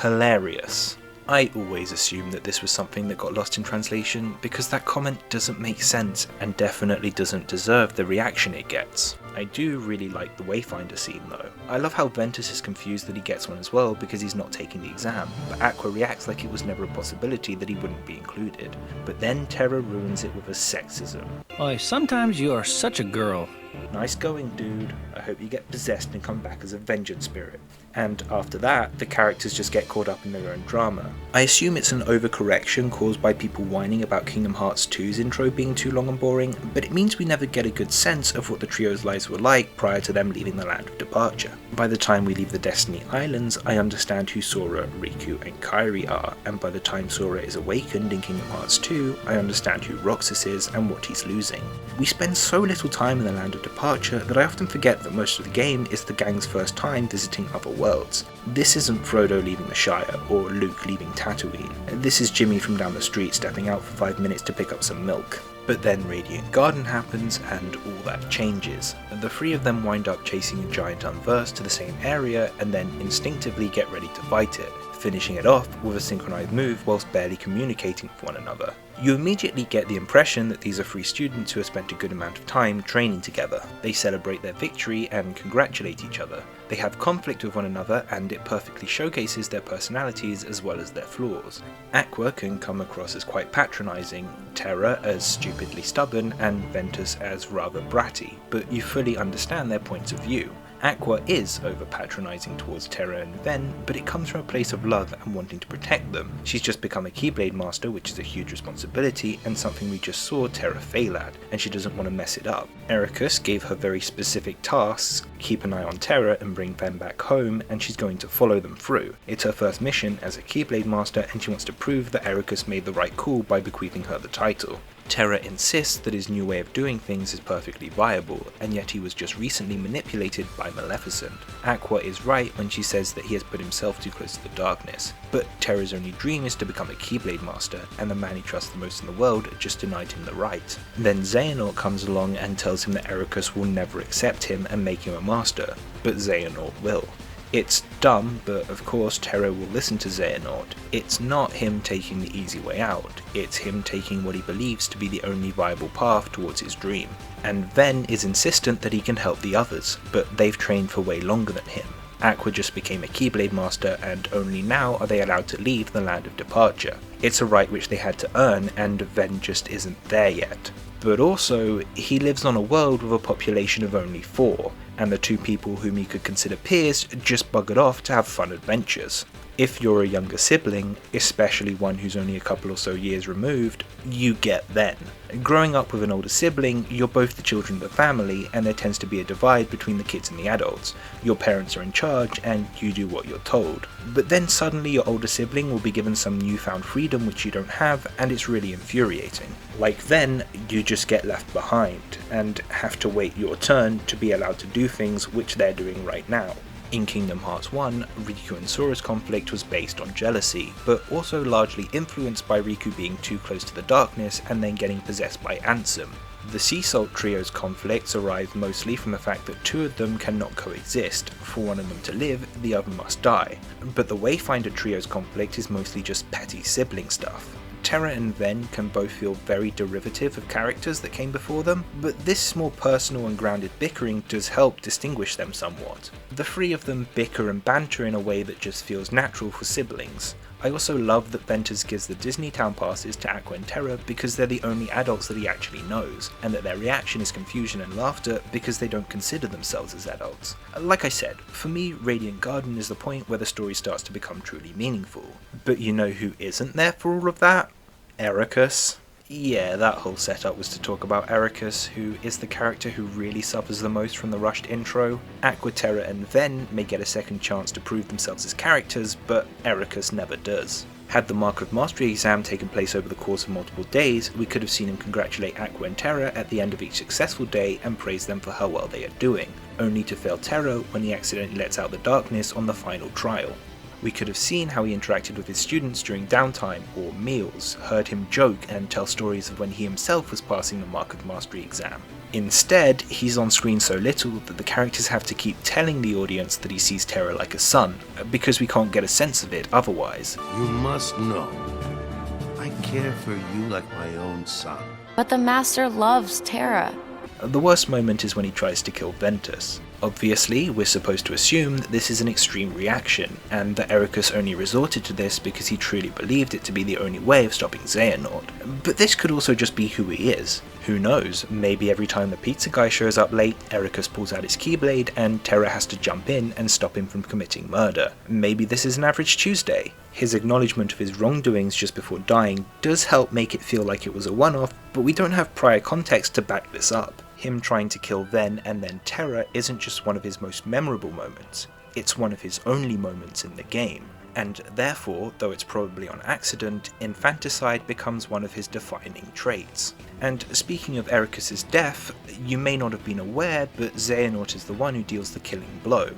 hilarious. I always assumed that this was something that got lost in translation because that comment doesn't make sense and definitely doesn't deserve the reaction it gets. I do really like the Wayfinder scene though. I love how Ventus is confused that he gets one as well because he's not taking the exam, but Aqua reacts like it was never a possibility that he wouldn't be included. But then Terra ruins it with a sexism. Boy, sometimes you are such a girl. Nice going, dude. I hope you get possessed and come back as a vengeance spirit. And after that, the characters just get caught up in their own drama. I assume it's an overcorrection caused by people whining about Kingdom Hearts 2's intro being too long and boring, but it means we never get a good sense of what the trio's lives were like prior to them leaving the land of departure. By the time we leave the Destiny Islands, I understand who Sora, Riku, and Kairi are, and by the time Sora is awakened in Kingdom Hearts 2, I understand who Roxas is and what he's losing. We spend so little time in the land of departure that I often forget that most of the game is the gang's first time visiting other worlds. This isn't Frodo leaving the Shire, or Luke leaving Tatooine. This is Jimmy from down the street stepping out for 5 minutes to pick up some milk. But then Radiant Garden happens and all that changes. The three of them wind up chasing a giant Unverse to the same area and then instinctively get ready to fight it, finishing it off with a synchronized move whilst barely communicating with one another. You immediately get the impression that these are three students who have spent a good amount of time training together. They celebrate their victory and congratulate each other. They have conflict with one another and it perfectly showcases their personalities as well as their flaws. Aqua can come across as quite patronising, Terra as stupidly stubborn, and Ventus as rather bratty, but you fully understand their points of view. Aqua is over-patronising towards Terra and Ven, but it comes from a place of love and wanting to protect them. She's just become a Keyblade Master, which is a huge responsibility and something we just saw Terra fail at, and she doesn't want to mess it up. Ericus gave her very specific tasks, keep an eye on Terra and bring Ven back home, and she's going to follow them through. It's her first mission as a Keyblade Master and she wants to prove that Ericus made the right call by bequeathing her the title. Terra insists that his new way of doing things is perfectly viable, and yet he was just recently manipulated by Maleficent. Aqua is right when she says that he has put himself too close to the darkness, but Terra's only dream is to become a Keyblade Master, and the man he trusts the most in the world just denied him the right. Then Xehanort comes along and tells him that Ericus will never accept him and make him a master, but Xehanort will. It's dumb, but of course Terra will listen to Xehanort. It's not him taking the easy way out, it's him taking what he believes to be the only viable path towards his dream. And Ven is insistent that he can help the others, but they've trained for way longer than him. Aqua just became a Keyblade Master and only now are they allowed to leave the land of departure. It's a right which they had to earn and Ven just isn't there yet. But also, he lives on a world with a population of only 4, and the 2 people whom he could consider peers just buggered off to have fun adventures. If you're a younger sibling, especially one who's only a couple or so years removed, you get Ven. Growing up with an older sibling, you're both the children of the family, and there tends to be a divide between the kids and the adults. Your parents are in charge, and you do what you're told. But then suddenly your older sibling will be given some newfound freedom which you don't have, and it's really infuriating. Like Ven, you just get left behind, and have to wait your turn to be allowed to do things which they're doing right now. In Kingdom Hearts 1, Riku and Sora's conflict was based on jealousy, but also largely influenced by Riku being too close to the darkness and then getting possessed by Ansem. The Sea Salt Trio's conflicts arrive mostly from the fact that 2 of them cannot coexist. For one of them to live, the other must die. But the Wayfinder Trio's conflict is mostly just petty sibling stuff. Terra and Ven can both feel very derivative of characters that came before them, but this more personal and grounded bickering does help distinguish them somewhat. The 3 of them bicker and banter in a way that just feels natural for siblings. I also love that Ventus gives the Disney Town passes to Aqua and Terra because they're the only adults that he actually knows, and that their reaction is confusion and laughter because they don't consider themselves as adults. Like I said, for me, Radiant Garden is the point where the story starts to become truly meaningful. But you know who isn't there for all of that? Ericus. Yeah, that whole setup was to talk about Ericus, who is the character who really suffers the most from the rushed intro. Aqua, Terra and Ven may get a second chance to prove themselves as characters, but Ericus never does. Had the Mark of Mastery exam taken place over the course of multiple days, we could have seen him congratulate Aqua and Terra at the end of each successful day and praise them for how well they are doing, only to fail Terra when he accidentally lets out the darkness on the final trial. We could have seen how he interacted with his students during downtime or meals, heard him joke and tell stories of when he himself was passing the Mark of Mastery exam. Instead, he's on screen so little that the characters have to keep telling the audience that he sees Terra like a son, because we can't get a sense of it otherwise. You must know, I care for you like my own son. But the Master loves Terra. The worst moment is when he tries to kill Ventus. Obviously, we're supposed to assume that this is an extreme reaction, and that Ericus only resorted to this because he truly believed it to be the only way of stopping Xehanort. But this could also just be who he is. Who knows, maybe every time the pizza guy shows up late, Ericus pulls out his keyblade and Terra has to jump in and stop him from committing murder. Maybe this is an average Tuesday. His acknowledgement of his wrongdoings just before dying does help make it feel like it was a one-off, but we don't have prior context to back this up. Him trying to kill Ven and then Terra isn't just one of his most memorable moments, it's one of his only moments in the game. And therefore, though it's probably on accident, infanticide becomes one of his defining traits. And speaking of Ericus's death, you may not have been aware, but Xehanort is the one who deals the killing blow.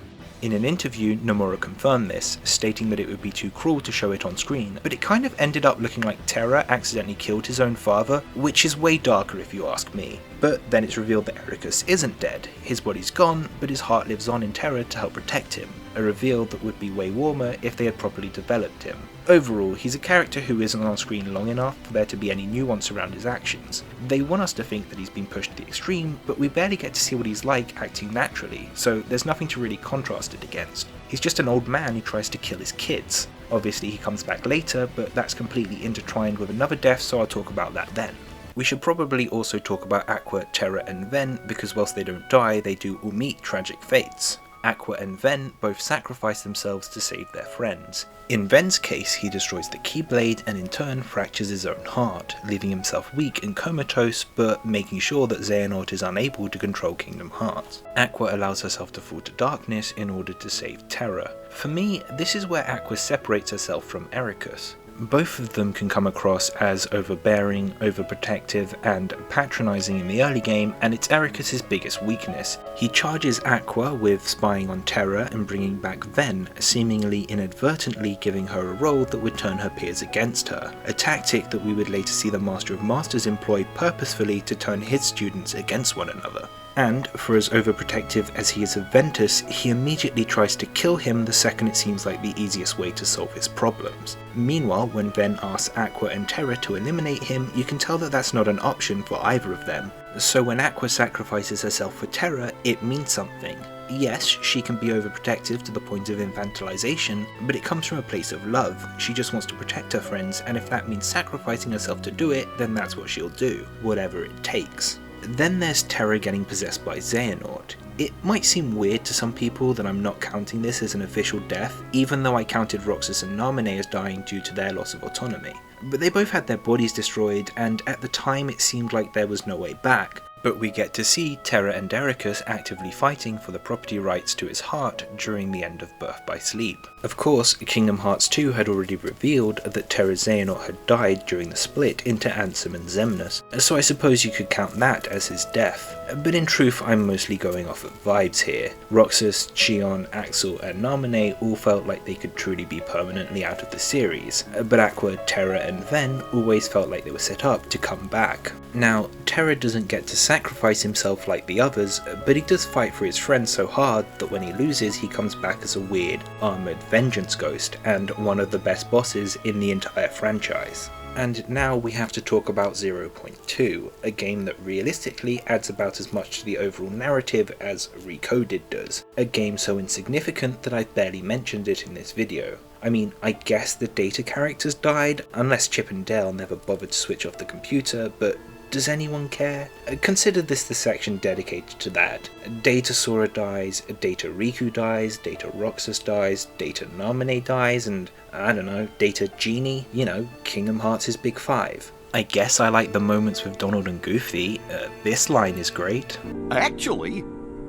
In an interview, Nomura confirmed this, stating that it would be too cruel to show it on screen, but it kind of ended up looking like Terra accidentally killed his own father, which is way darker if you ask me. But then it's revealed that Ericus isn't dead, his body's gone, but his heart lives on in Terra to help protect him, a reveal that would be way warmer if they had properly developed him. Overall, he's a character who isn't on screen long enough for there to be any nuance around his actions. They want us to think that he's been pushed to the extreme, but we barely get to see what he's like acting naturally, so there's nothing to really contrast it against. He's just an old man who tries to kill his kids. Obviously he comes back later, but that's completely intertwined with another death, so I'll talk about that then. We should probably also talk about Aqua, Terra and Ven, because whilst they don't die, they do all meet tragic fates. Aqua and Ven both sacrifice themselves to save their friends. In Ven's case, he destroys the Keyblade and in turn fractures his own heart, leaving himself weak and comatose, but making sure that Xehanort is unable to control Kingdom Hearts. Aqua allows herself to fall to darkness in order to save Terra. For me, this is where Aqua separates herself from Ericus. Both of them can come across as overbearing, overprotective, and patronising in the early game, and it's Ericus' biggest weakness. He charges Aqua with spying on Terra and bringing back Ven, seemingly inadvertently giving her a role that would turn her peers against her, a tactic that we would later see the Master of Masters employ purposefully to turn his students against one another. And, for as overprotective as he is of Ventus, he immediately tries to kill him the second it seems like the easiest way to solve his problems. Meanwhile, when Ven asks Aqua and Terra to eliminate him, you can tell that that's not an option for either of them. So when Aqua sacrifices herself for Terra, it means something. Yes, she can be overprotective to the point of infantilization, but it comes from a place of love. She just wants to protect her friends, and if that means sacrificing herself to do it, then that's what she'll do, whatever it takes. Then there's Terra getting possessed by Xehanort. It might seem weird to some people that I'm not counting this as an official death, even though I counted Roxas and Naminé as dying due to their loss of autonomy. But they both had their bodies destroyed, and at the time it seemed like there was no way back. But we get to see Terra and Ericus actively fighting for the property rights to his heart during the end of Birth by Sleep. Of course, Kingdom Hearts 2 had already revealed that Terra's Xehanort had died during the split into Ansem and Xemnas, so I suppose you could count that as his death. But in truth, I'm mostly going off of vibes here. Roxas, Xion, Axel and Naminé all felt like they could truly be permanently out of the series, but Aqua, Terra and Ven always felt like they were set up to come back. Now, Terra doesn't get to sacrifice himself like the others, but he does fight for his friends so hard that when he loses he comes back as a weird, armoured vengeance ghost and one of the best bosses in the entire franchise. And now we have to talk about 0.2, a game that realistically adds about as much to the overall narrative as Recoded does, a game so insignificant that I've barely mentioned it in this video. I mean, I guess the data characters died, unless Chip and Dale never bothered to switch off the computer, but does anyone care? Consider this the section dedicated to that. Data Sora dies, Data Riku dies, Data Roxas dies, Data Naminé dies, and I don't know, Data Genie, you know, Kingdom Hearts' Big Five. I guess I like the moments with Donald and Goofy. This line is great. Actually,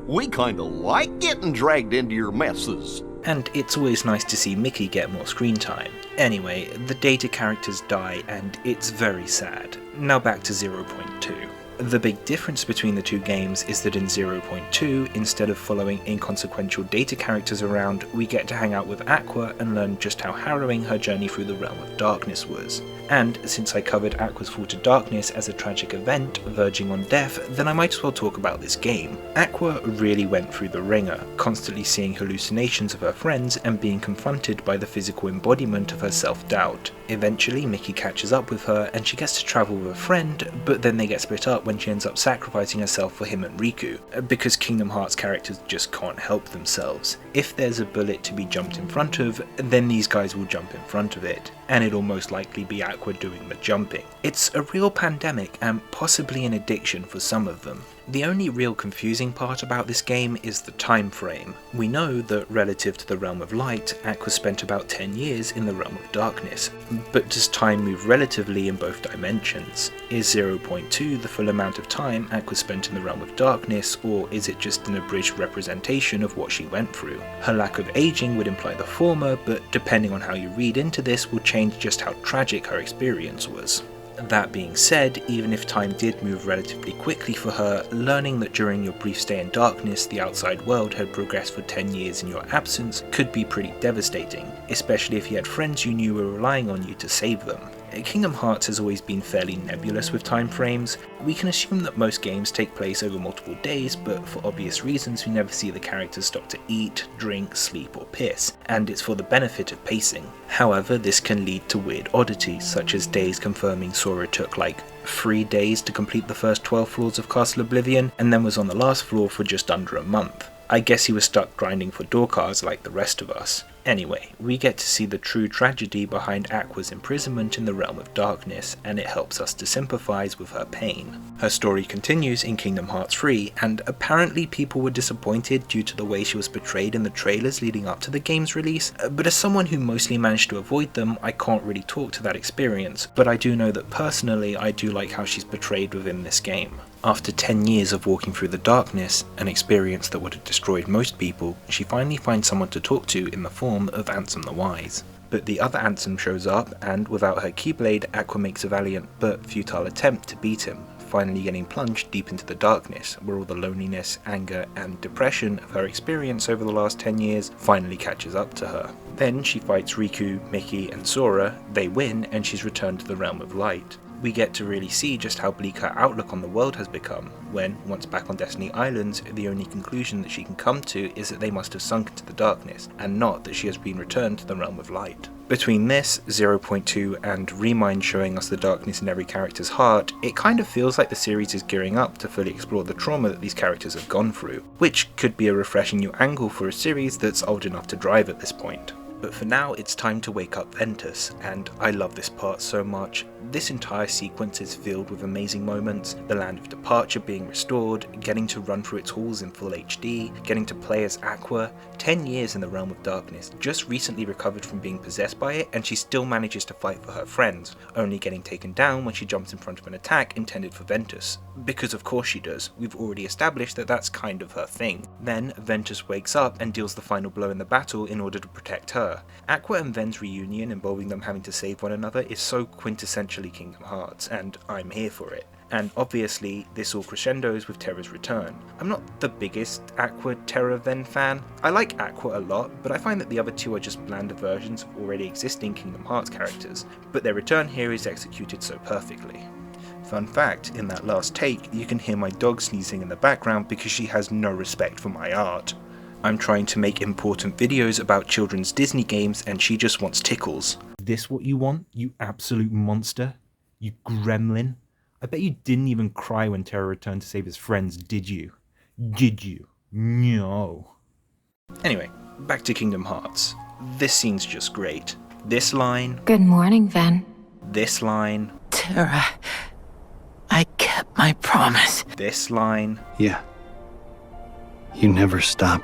we kinda like getting dragged into your messes. And it's always nice to see Mickey get more screen time. Anyway, the data characters die and it's very sad. Now back to 0.2. The big difference between the two games is that in 0.2, instead of following inconsequential data characters around, we get to hang out with Aqua and learn just how harrowing her journey through the realm of darkness was. And since I covered Aqua's fall to darkness as a tragic event verging on death, then I might as well talk about this game. Aqua really went through the ringer, constantly seeing hallucinations of her friends and being confronted by the physical embodiment of her self-doubt. Eventually, Mickey catches up with her and she gets to travel with a friend, but then they get split up when she ends up sacrificing herself for him and Riku, because Kingdom Hearts characters just can't help themselves. If there's a bullet to be jumped in front of, then these guys will jump in front of it, and it'll most likely be Aqua doing the jumping. It's a real pandemic and possibly an addiction for some of them. The only real confusing part about this game is the time frame. We know that relative to the realm of light, Aqua spent about 10 years in the realm of darkness, but does time move relatively in both dimensions? Is 0.2 the full amount of time Aqua spent in the realm of darkness, or is it just an abridged representation of what she went through? Her lack of aging would imply the former, but depending on how you read into this will change just how tragic her experience was. That being said, even if time did move relatively quickly for her, learning that during your brief stay in darkness the outside world had progressed for 10 years in your absence could be pretty devastating, especially if you had friends you knew were relying on you to save them. Kingdom Hearts has always been fairly nebulous with time frames. We can assume that most games take place over multiple days, but for obvious reasons we never see the characters stop to eat, drink, sleep or piss, and it's for the benefit of pacing. However, this can lead to weird oddities, such as days confirming Sora took like 3 days to complete the first 12 floors of Castle Oblivion, and then was on the last floor for just under a month. I guess he was stuck grinding for door cards like the rest of us. Anyway, we get to see the true tragedy behind Aqua's imprisonment in the realm of darkness, and it helps us to sympathise with her pain. Her story continues in Kingdom Hearts 3, and apparently people were disappointed due to the way she was portrayed in the trailers leading up to the game's release, but as someone who mostly managed to avoid them, I can't really talk to that experience, but I do know that personally I do like how she's portrayed within this game. After 10 years of walking through the darkness, an experience that would have destroyed most people, she finally finds someone to talk to in the form of Ansem the Wise. But the other Ansem shows up, and without her Keyblade, Aqua makes a valiant but futile attempt to beat him, finally getting plunged deep into the darkness, where all the loneliness, anger and depression of her experience over the last 10 years finally catches up to her. Then she fights Riku, Mickey and Sora, they win, and she's returned to the realm of light. We get to really see just how bleak her outlook on the world has become, when, once back on Destiny Islands, the only conclusion that she can come to is that they must have sunk into the darkness, and not that she has been returned to the realm of light. Between this, 0.2 and Remind showing us the darkness in every character's heart, it kind of feels like the series is gearing up to fully explore the trauma that these characters have gone through, which could be a refreshing new angle for a series that's old enough to drive at this point. But for now, it's time to wake up Ventus, and I love this part so much. This entire sequence is filled with amazing moments, the land of departure being restored, getting to run through its halls in full HD, getting to play as Aqua, 10 years in the realm of darkness, just recently recovered from being possessed by it, and she still manages to fight for her friends, only getting taken down when she jumps in front of an attack intended for Ventus. Because of course she does, we've already established that that's kind of her thing. Then Ventus wakes up and deals the final blow in the battle in order to protect her. Aqua and Ven's reunion involving them having to save one another is so quintessentially Kingdom Hearts, and I'm here for it. And obviously, this all crescendos with Terra's return. I'm not the biggest Aqua Terra Ven fan. I like Aqua a lot, but I find that the other two are just blander versions of already existing Kingdom Hearts characters, but their return here is executed so perfectly. Fun fact, in that last take, you can hear my dog sneezing in the background because she has no respect for my art. I'm trying to make important videos about children's Disney games and she just wants tickles. This what you want, you absolute monster? You gremlin? I bet you didn't even cry when Terra returned to save his friends, did you? Did you? No. Anyway, back to Kingdom Hearts. This scene's just great. This line. Good morning, Ven. This line. Terra, I kept my promise. This line. Yeah. You never stop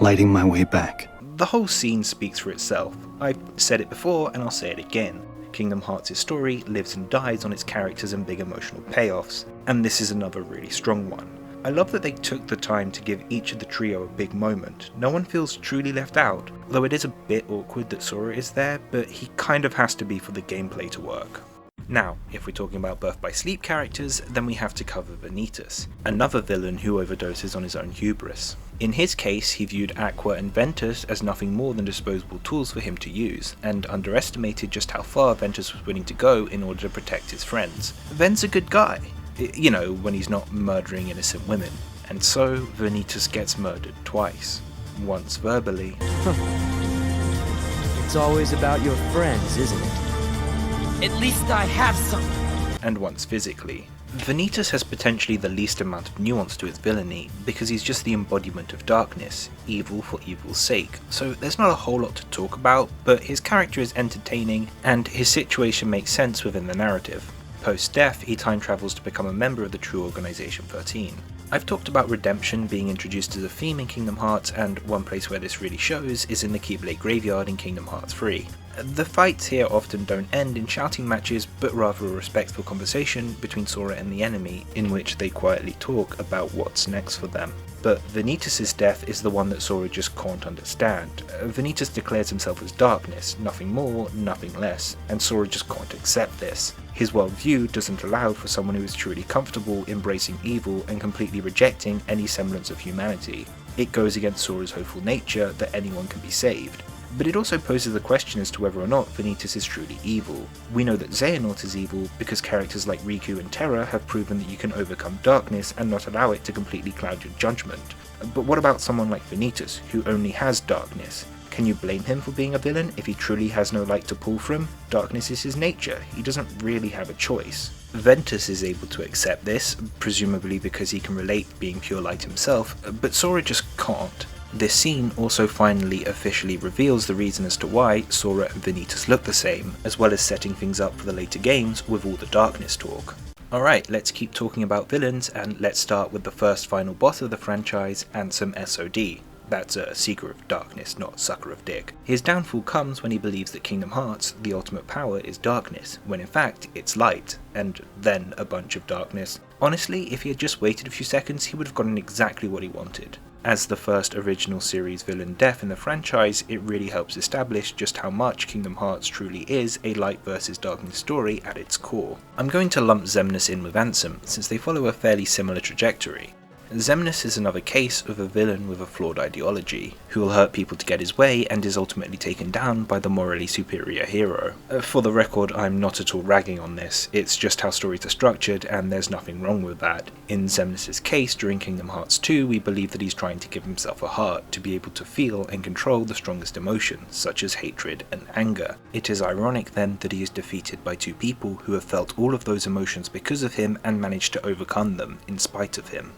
lighting my way back. The whole scene speaks for itself. I've said it before and I'll say it again. Kingdom Hearts' story lives and dies on its characters and big emotional payoffs, and this is another really strong one. I love that they took the time to give each of the trio a big moment. No one feels truly left out, though it is a bit awkward that Sora is there, but he kind of has to be for the gameplay to work. Now, if we're talking about birth by sleep characters, then we have to cover Vanitas, another villain who overdoses on his own hubris. In his case, he viewed Aqua and Ventus as nothing more than disposable tools for him to use, and underestimated just how far Ventus was willing to go in order to protect his friends. Ven's a good guy, you know, when he's not murdering innocent women. And so, Vanitas gets murdered twice. Once verbally. It's always about your friends, isn't it? At least I have some. And once physically. Vanitas has potentially the least amount of nuance to his villainy, because he's just the embodiment of darkness, evil for evil's sake, so there's not a whole lot to talk about, but his character is entertaining, and his situation makes sense within the narrative. Post-death, he time travels to become a member of the true Organization 13. I've talked about redemption being introduced as a theme in Kingdom Hearts, and one place where this really shows is in the Keyblade Graveyard in Kingdom Hearts 3. The fights here often don't end in shouting matches, but rather a respectful conversation between Sora and the enemy, in which they quietly talk about what's next for them. But Vanitas' death is the one that Sora just can't understand. Vanitas declares himself as darkness, nothing more, nothing less, and Sora just can't accept this. His worldview doesn't allow for someone who is truly comfortable embracing evil and completely rejecting any semblance of humanity. It goes against Sora's hopeful nature that anyone can be saved. But it also poses the question as to whether or not Vanitas is truly evil. We know that Xehanort is evil because characters like Riku and Terra have proven that you can overcome darkness and not allow it to completely cloud your judgment. But what about someone like Vanitas, who only has darkness? Can you blame him for being a villain if he truly has no light to pull from? Darkness is his nature, he doesn't really have a choice. Ventus is able to accept this, presumably because he can relate being pure light himself, but Sora just can't. This scene also finally officially reveals the reason as to why Sora and Vanitas look the same, as well as setting things up for the later games with all the darkness talk. Alright, let's keep talking about villains, and let's start with the first final boss of the franchise, Ansem SOD. That's a Seeker of Darkness, not Sucker of Dick. His downfall comes when he believes that Kingdom Hearts, the ultimate power, is darkness, when in fact it's light, and then a bunch of darkness. Honestly, if he had just waited a few seconds, he would have gotten exactly what he wanted. As the first original series villain death in the franchise, it really helps establish just how much Kingdom Hearts truly is a light versus darkness story at its core. I'm going to lump Xemnas in with Ansem, since they follow a fairly similar trajectory. Xemnas is another case of a villain with a flawed ideology, who will hurt people to get his way and is ultimately taken down by the morally superior hero. For the record, I'm not at all ragging on this, it's just how stories are structured and there's nothing wrong with that. In Xemnas' case, during Kingdom Hearts 2, we believe that he's trying to give himself a heart to be able to feel and control the strongest emotions, such as hatred and anger. It is ironic then that he is defeated by two people who have felt all of those emotions because of him and managed to overcome them in spite of him.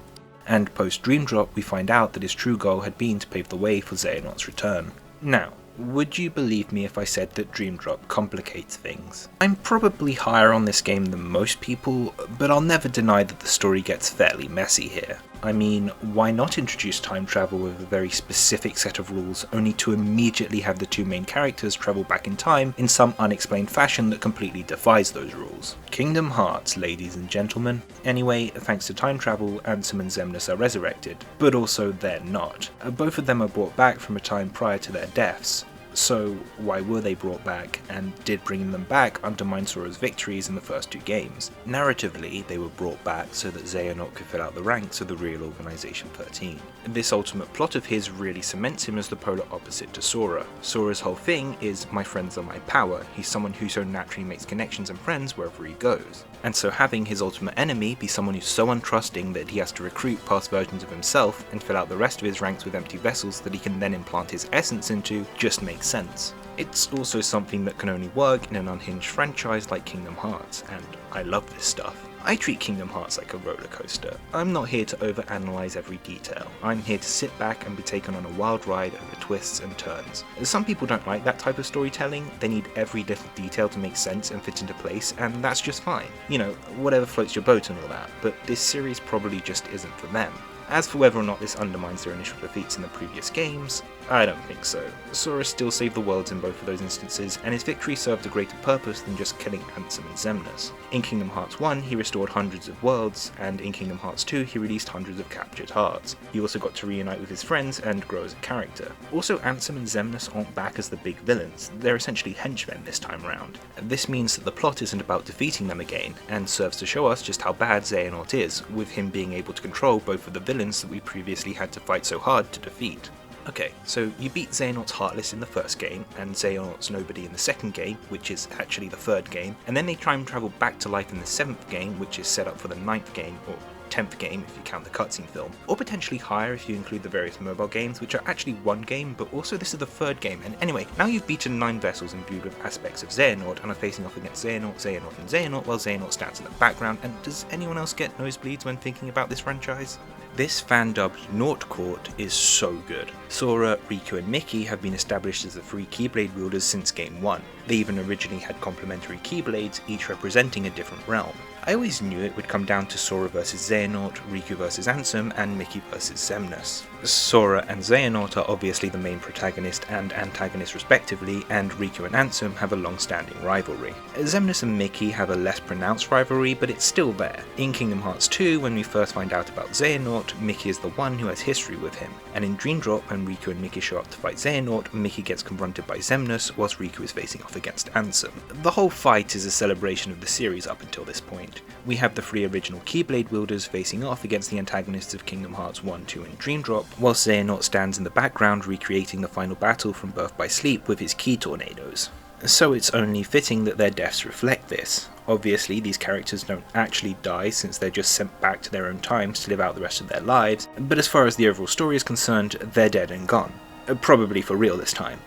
And post-Dream Drop, we find out that his true goal had been to pave the way for Xehanort's return. Now, would you believe me if I said that Dream Drop complicates things? I'm probably higher on this game than most people, but I'll never deny that the story gets fairly messy here. I mean, why not introduce time travel with a very specific set of rules, only to immediately have the two main characters travel back in time in some unexplained fashion that completely defies those rules? Kingdom Hearts, ladies and gentlemen. Anyway, thanks to time travel, Ansem and Xemnas are resurrected, but also they're not. Both of them are brought back from a time prior to their deaths. So why were they brought back, and did bringing them back undermine Sora's victories in the first two games? Narratively, they were brought back so that Xehanort could fill out the ranks of the real Organization 13. This ultimate plot of his really cements him as the polar opposite to Sora. Sora's whole thing is, my friends are my power. He's someone who so naturally makes connections and friends wherever he goes. And so having his ultimate enemy be someone who's so untrusting that he has to recruit past versions of himself and fill out the rest of his ranks with empty vessels that he can then implant his essence into just makes sense. It's also something that can only work in an unhinged franchise like Kingdom Hearts, and I love this stuff. I treat Kingdom Hearts like a roller coaster. I'm not here to overanalyze every detail. I'm here to sit back and be taken on a wild ride over twists and turns. Some people don't like that type of storytelling. They need every little detail to make sense and fit into place, and that's just fine. You know, whatever floats your boat and all that, but this series probably just isn't for them. As for whether or not this undermines their initial defeats in the previous games, I don't think so. Sora still saved the worlds in both of those instances, and his victory served a greater purpose than just killing Ansem and Xemnas. In Kingdom Hearts 1, he restored hundreds of worlds, and in Kingdom Hearts 2, he released hundreds of captured hearts. He also got to reunite with his friends and grow as a character. Also, Ansem and Xemnas aren't back as the big villains, they're essentially henchmen this time round. This means that the plot isn't about defeating them again, and serves to show us just how bad Xehanort is, with him being able to control both of the villains that we previously had to fight so hard to defeat. Okay, so you beat Xehanort's Heartless in the first game, and Xehanort's Nobody in the second game, which is actually the third game, and then they time travel back to life in the 7th game, which is set up for the 9th game, or 10th game if you count the cutscene film, or potentially higher if you include the various mobile games, which are actually one game, but also this is the third game. And anyway, now you've beaten 9 vessels imbued with aspects of Xehanort and are facing off against Xehanort, Xehanort, and Xehanort, while Xehanort stands in the background. And does anyone else get nosebleeds when thinking about this franchise? This fan-dubbed Nort Court is so good. Sora, Riku and Mickey have been established as the 3 Keyblade wielders since Game 1. They even originally had complementary Keyblades, each representing a different realm. I always knew it would come down to Sora vs Xehanort, Riku vs Ansem, and Mickey vs Xemnas. Sora and Xehanort are obviously the main protagonist and antagonist respectively, and Riku and Ansem have a long-standing rivalry. Xemnas and Mickey have a less pronounced rivalry, but it's still there. In Kingdom Hearts 2, when we first find out about Xehanort, Mickey is the one who has history with him, and in Dream Drop, when Riku and Mickey show up to fight Xehanort, Mickey gets confronted by Xemnas whilst Riku is facing off against Ansem. The whole fight is a celebration of the series up until this point. We have the 3 original Keyblade wielders facing off against the antagonists of Kingdom Hearts 1, 2 and Dream Drop, whilst Xehanort stands in the background recreating the final battle from Birth by Sleep with his Key Tornadoes. So it's only fitting that their deaths reflect this. Obviously, these characters don't actually die since they're just sent back to their own times to live out the rest of their lives, but as far as the overall story is concerned, they're dead and gone. Probably for real this time.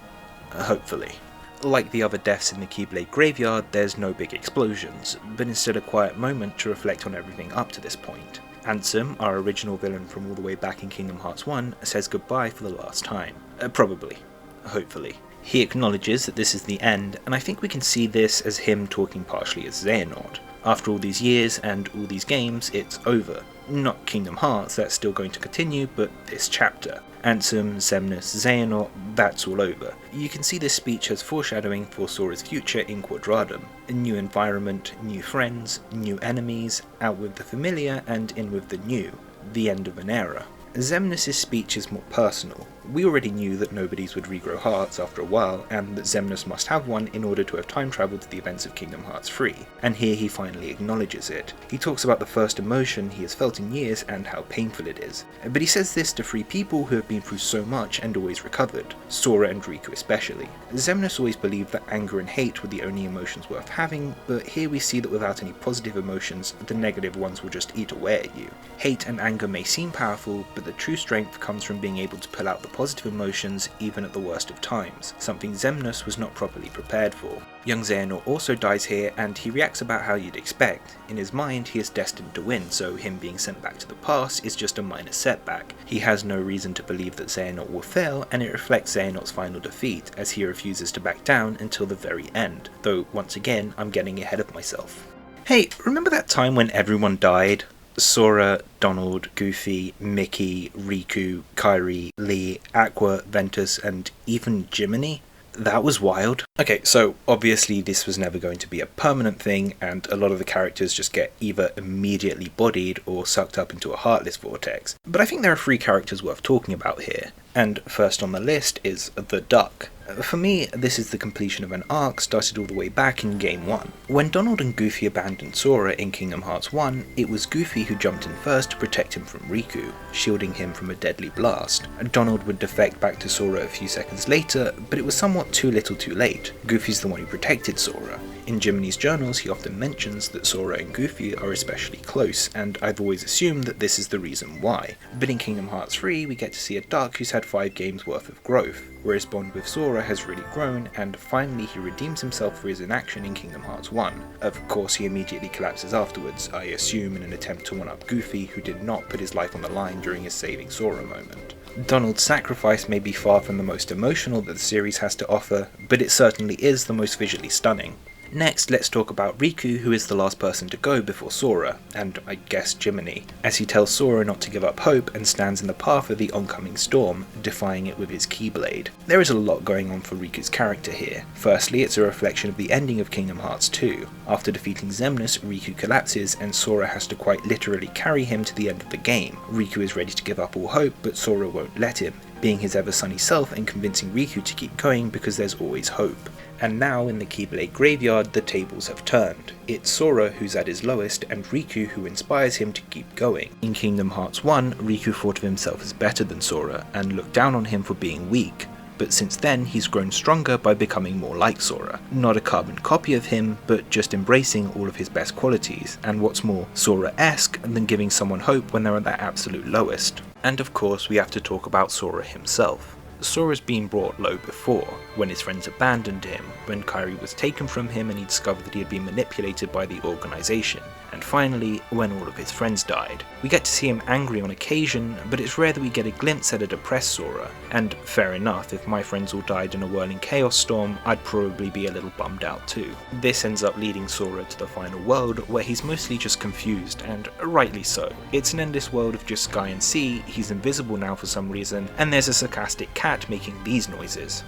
Hopefully. Like the other deaths in the Keyblade graveyard, there's no big explosions, but instead a quiet moment to reflect on everything up to this point. Ansem, our original villain from all the way back in Kingdom Hearts 1, says goodbye for the last time. Probably. Hopefully. He acknowledges that this is the end, and I think we can see this as him talking partially as Xehanort. After all these years and all these games, it's over. Not Kingdom Hearts, that's still going to continue, but this chapter. Ansem, Xemnas, Xehanort, that's all over. You can see this speech as foreshadowing for Sora's future in Quadradum. A new environment, new friends, new enemies, out with the familiar and in with the new. The end of an era. Xemnas' speech is more personal. We already knew that nobodies would regrow hearts after a while, and that Xemnas must have one in order to have time travelled to the events of Kingdom Hearts 3, and here he finally acknowledges it. He talks about the first emotion he has felt in years and how painful it is. But he says this to 3 people who have been through so much and always recovered, Sora and Riku especially. Xemnas always believed that anger and hate were the only emotions worth having, but here we see that without any positive emotions, the negative ones will just eat away at you. Hate and anger may seem powerful, but the true strength comes from being able to pull out the positive emotions even at the worst of times, something Xemnas was not properly prepared for. Young Xehanort also dies here, and he reacts about how you'd expect. In his mind, he is destined to win, so him being sent back to the past is just a minor setback. He has no reason to believe that Xehanort will fail, and it reflects Xehanort's final defeat, as he refuses to back down until the very end, though once again, I'm getting ahead of myself. Hey, remember that time when everyone died? Sora, Donald, Goofy, Mickey, Riku, Kairi, Lee, Aqua, Ventus, and even Jiminy? That was wild. Okay, so obviously this was never going to be a permanent thing, and a lot of the characters just get either immediately bodied or sucked up into a Heartless vortex. But I think there are 3 characters worth talking about here, and first on the list is the Duck. For me, this is the completion of an arc started all the way back in Game 1. When Donald and Goofy abandoned Sora in Kingdom Hearts 1, it was Goofy who jumped in first to protect him from Riku, shielding him from a deadly blast. Donald would defect back to Sora a few seconds later, but it was somewhat too little too late. Goofy's the one who protected Sora. In Jiminy's journals, he often mentions that Sora and Goofy are especially close, and I've always assumed that this is the reason why. But in Kingdom Hearts 3, we get to see a Duck who's had 5 games worth of growth, where his bond with Sora has really grown, and finally he redeems himself for his inaction in Kingdom Hearts 1. Of course, he immediately collapses afterwards, I assume in an attempt to one-up Goofy, who did not put his life on the line during his saving Sora moment. Donald's sacrifice may be far from the most emotional that the series has to offer, but it certainly is the most visually stunning. Next, let's talk about Riku, who is the last person to go before Sora, and I guess Jiminy, as he tells Sora not to give up hope and stands in the path of the oncoming storm, defying it with his Keyblade. There is a lot going on for Riku's character here. Firstly, it's a reflection of the ending of Kingdom Hearts 2. After defeating Xemnas, Riku collapses and Sora has to quite literally carry him to the end of the game. Riku is ready to give up all hope, but Sora won't let him, being his ever sunny self and convincing Riku to keep going because there's always hope. And now in the Keyblade graveyard, the tables have turned. It's Sora who's at his lowest and Riku who inspires him to keep going. In Kingdom Hearts 1, Riku thought of himself as better than Sora and looked down on him for being weak. But since then, he's grown stronger by becoming more like Sora. Not a carbon copy of him, but just embracing all of his best qualities, and what's more, Sora-esque than giving someone hope when they're at their absolute lowest. And of course, we have to talk about Sora himself. Sora's been brought low before, when his friends abandoned him, when Kairi was taken from him and he discovered that he had been manipulated by the organisation, and finally, when all of his friends died. We get to see him angry on occasion, but it's rare that we get a glimpse at a depressed Sora, and fair enough, if my friends all died in a whirling chaos storm, I'd probably be a little bummed out too. This ends up leading Sora to the final world, where he's mostly just confused, and rightly so. It's an endless world of just sky and sea, he's invisible now for some reason, and there's a sarcastic cat making these noises.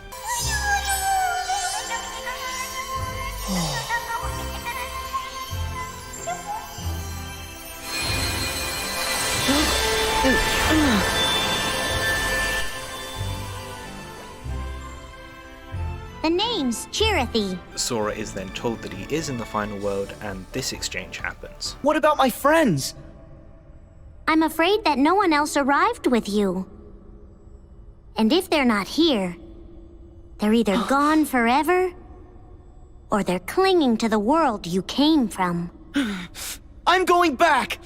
The name's Chirithy. Sora is then told that he is in the final world, and this exchange happens. What about my friends? I'm afraid that no one else arrived with you. And if they're not here, they're either gone forever, or they're clinging to the world you came from. I'm going back!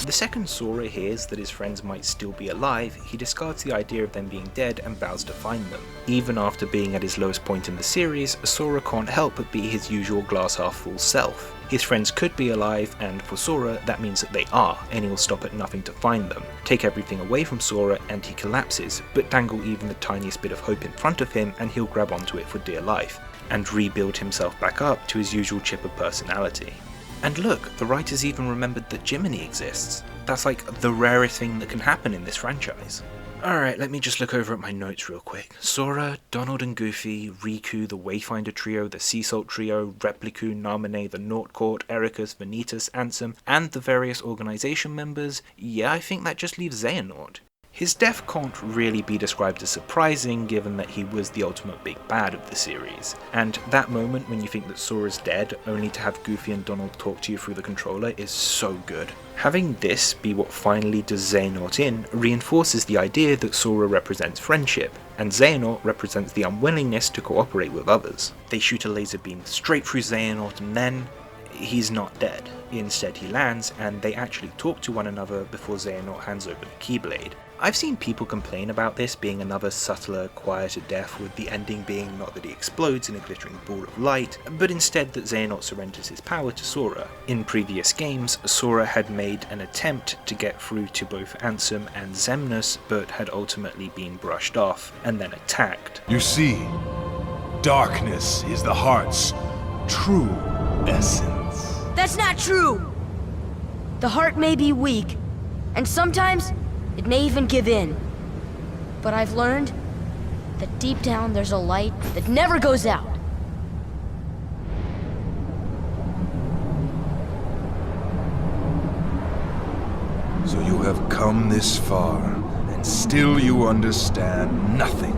The second Sora hears that his friends might still be alive, he discards the idea of them being dead and vows to find them. Even after being at his lowest point in the series, Sora can't help but be his usual glass-half-full self. His friends could be alive, and for Sora, that means that they are, and he'll stop at nothing to find them. Take everything away from Sora, and he collapses, but dangle even the tiniest bit of hope in front of him, and he'll grab onto it for dear life, and rebuild himself back up to his usual chipper personality. And look, the writers even remembered that Jiminy exists. That's like the rarest thing that can happen in this franchise. Alright, let me just look over at my notes real quick. Sora, Donald and Goofy, Riku, the Wayfinder Trio, the Sea Salt Trio, Repliku, Naminé, the Naut Court, Ericus, Vanitas, Ansem, and the various organisation members. Yeah, I think that just leaves Xehanort. His death can't really be described as surprising given that he was the ultimate big bad of the series, and that moment when you think that Sora's dead only to have Goofy and Donald talk to you through the controller is so good. Having this be what finally does Xehanort in reinforces the idea that Sora represents friendship, and Xehanort represents the unwillingness to cooperate with others. They shoot a laser beam straight through Xehanort and then he's not dead. Instead he lands and they actually talk to one another before Xehanort hands over the Keyblade. I've seen people complain about this being another subtler, quieter death, with the ending being not that he explodes in a glittering ball of light, but instead that Xehanort surrenders his power to Sora. In previous games, Sora had made an attempt to get through to both Ansem and Xemnas, but had ultimately been brushed off, and then attacked. You see, darkness is the heart's true essence. That's not true! The heart may be weak, and sometimes it may even give in. But I've learned that deep down there's a light that never goes out. So you have come this far, and still you understand nothing.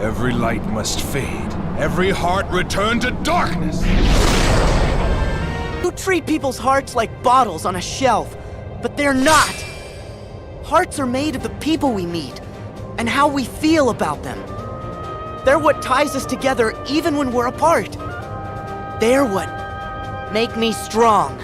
Every light must fade. Every heart return to darkness. You treat people's hearts like bottles on a shelf, but they're not. Hearts are made of the people we meet, and how we feel about them. They're what ties us together even when we're apart. They're what make me strong.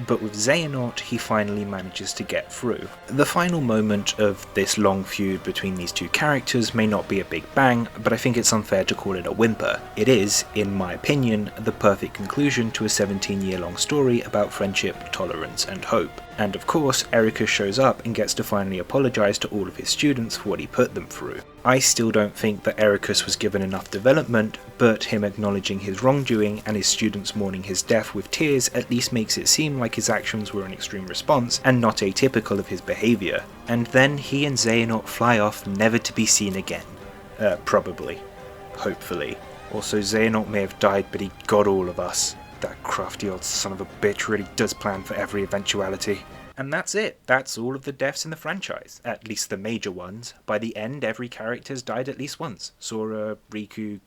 But with Xehanort, he finally manages to get through. The final moment of this long feud between these two characters may not be a big bang, but I think it's unfair to call it a whimper. It is, in my opinion, the perfect conclusion to a 17-year-long story about friendship, tolerance, and hope. And of course, Ericus shows up and gets to finally apologise to all of his students for what he put them through. I still don't think that Ericus was given enough development, but him acknowledging his wrongdoing and his students mourning his death with tears at least makes it seem like his actions were an extreme response and not atypical of his behaviour. And then he and Xehanort fly off, never to be seen again. Probably. Hopefully. Also, Xehanort may have died, but he got all of us. That crafty old son of a bitch really does plan for every eventuality. And that's it. That's all of the deaths in the franchise. At least the major ones. By the end, every character's died at least once. Sora, Riku,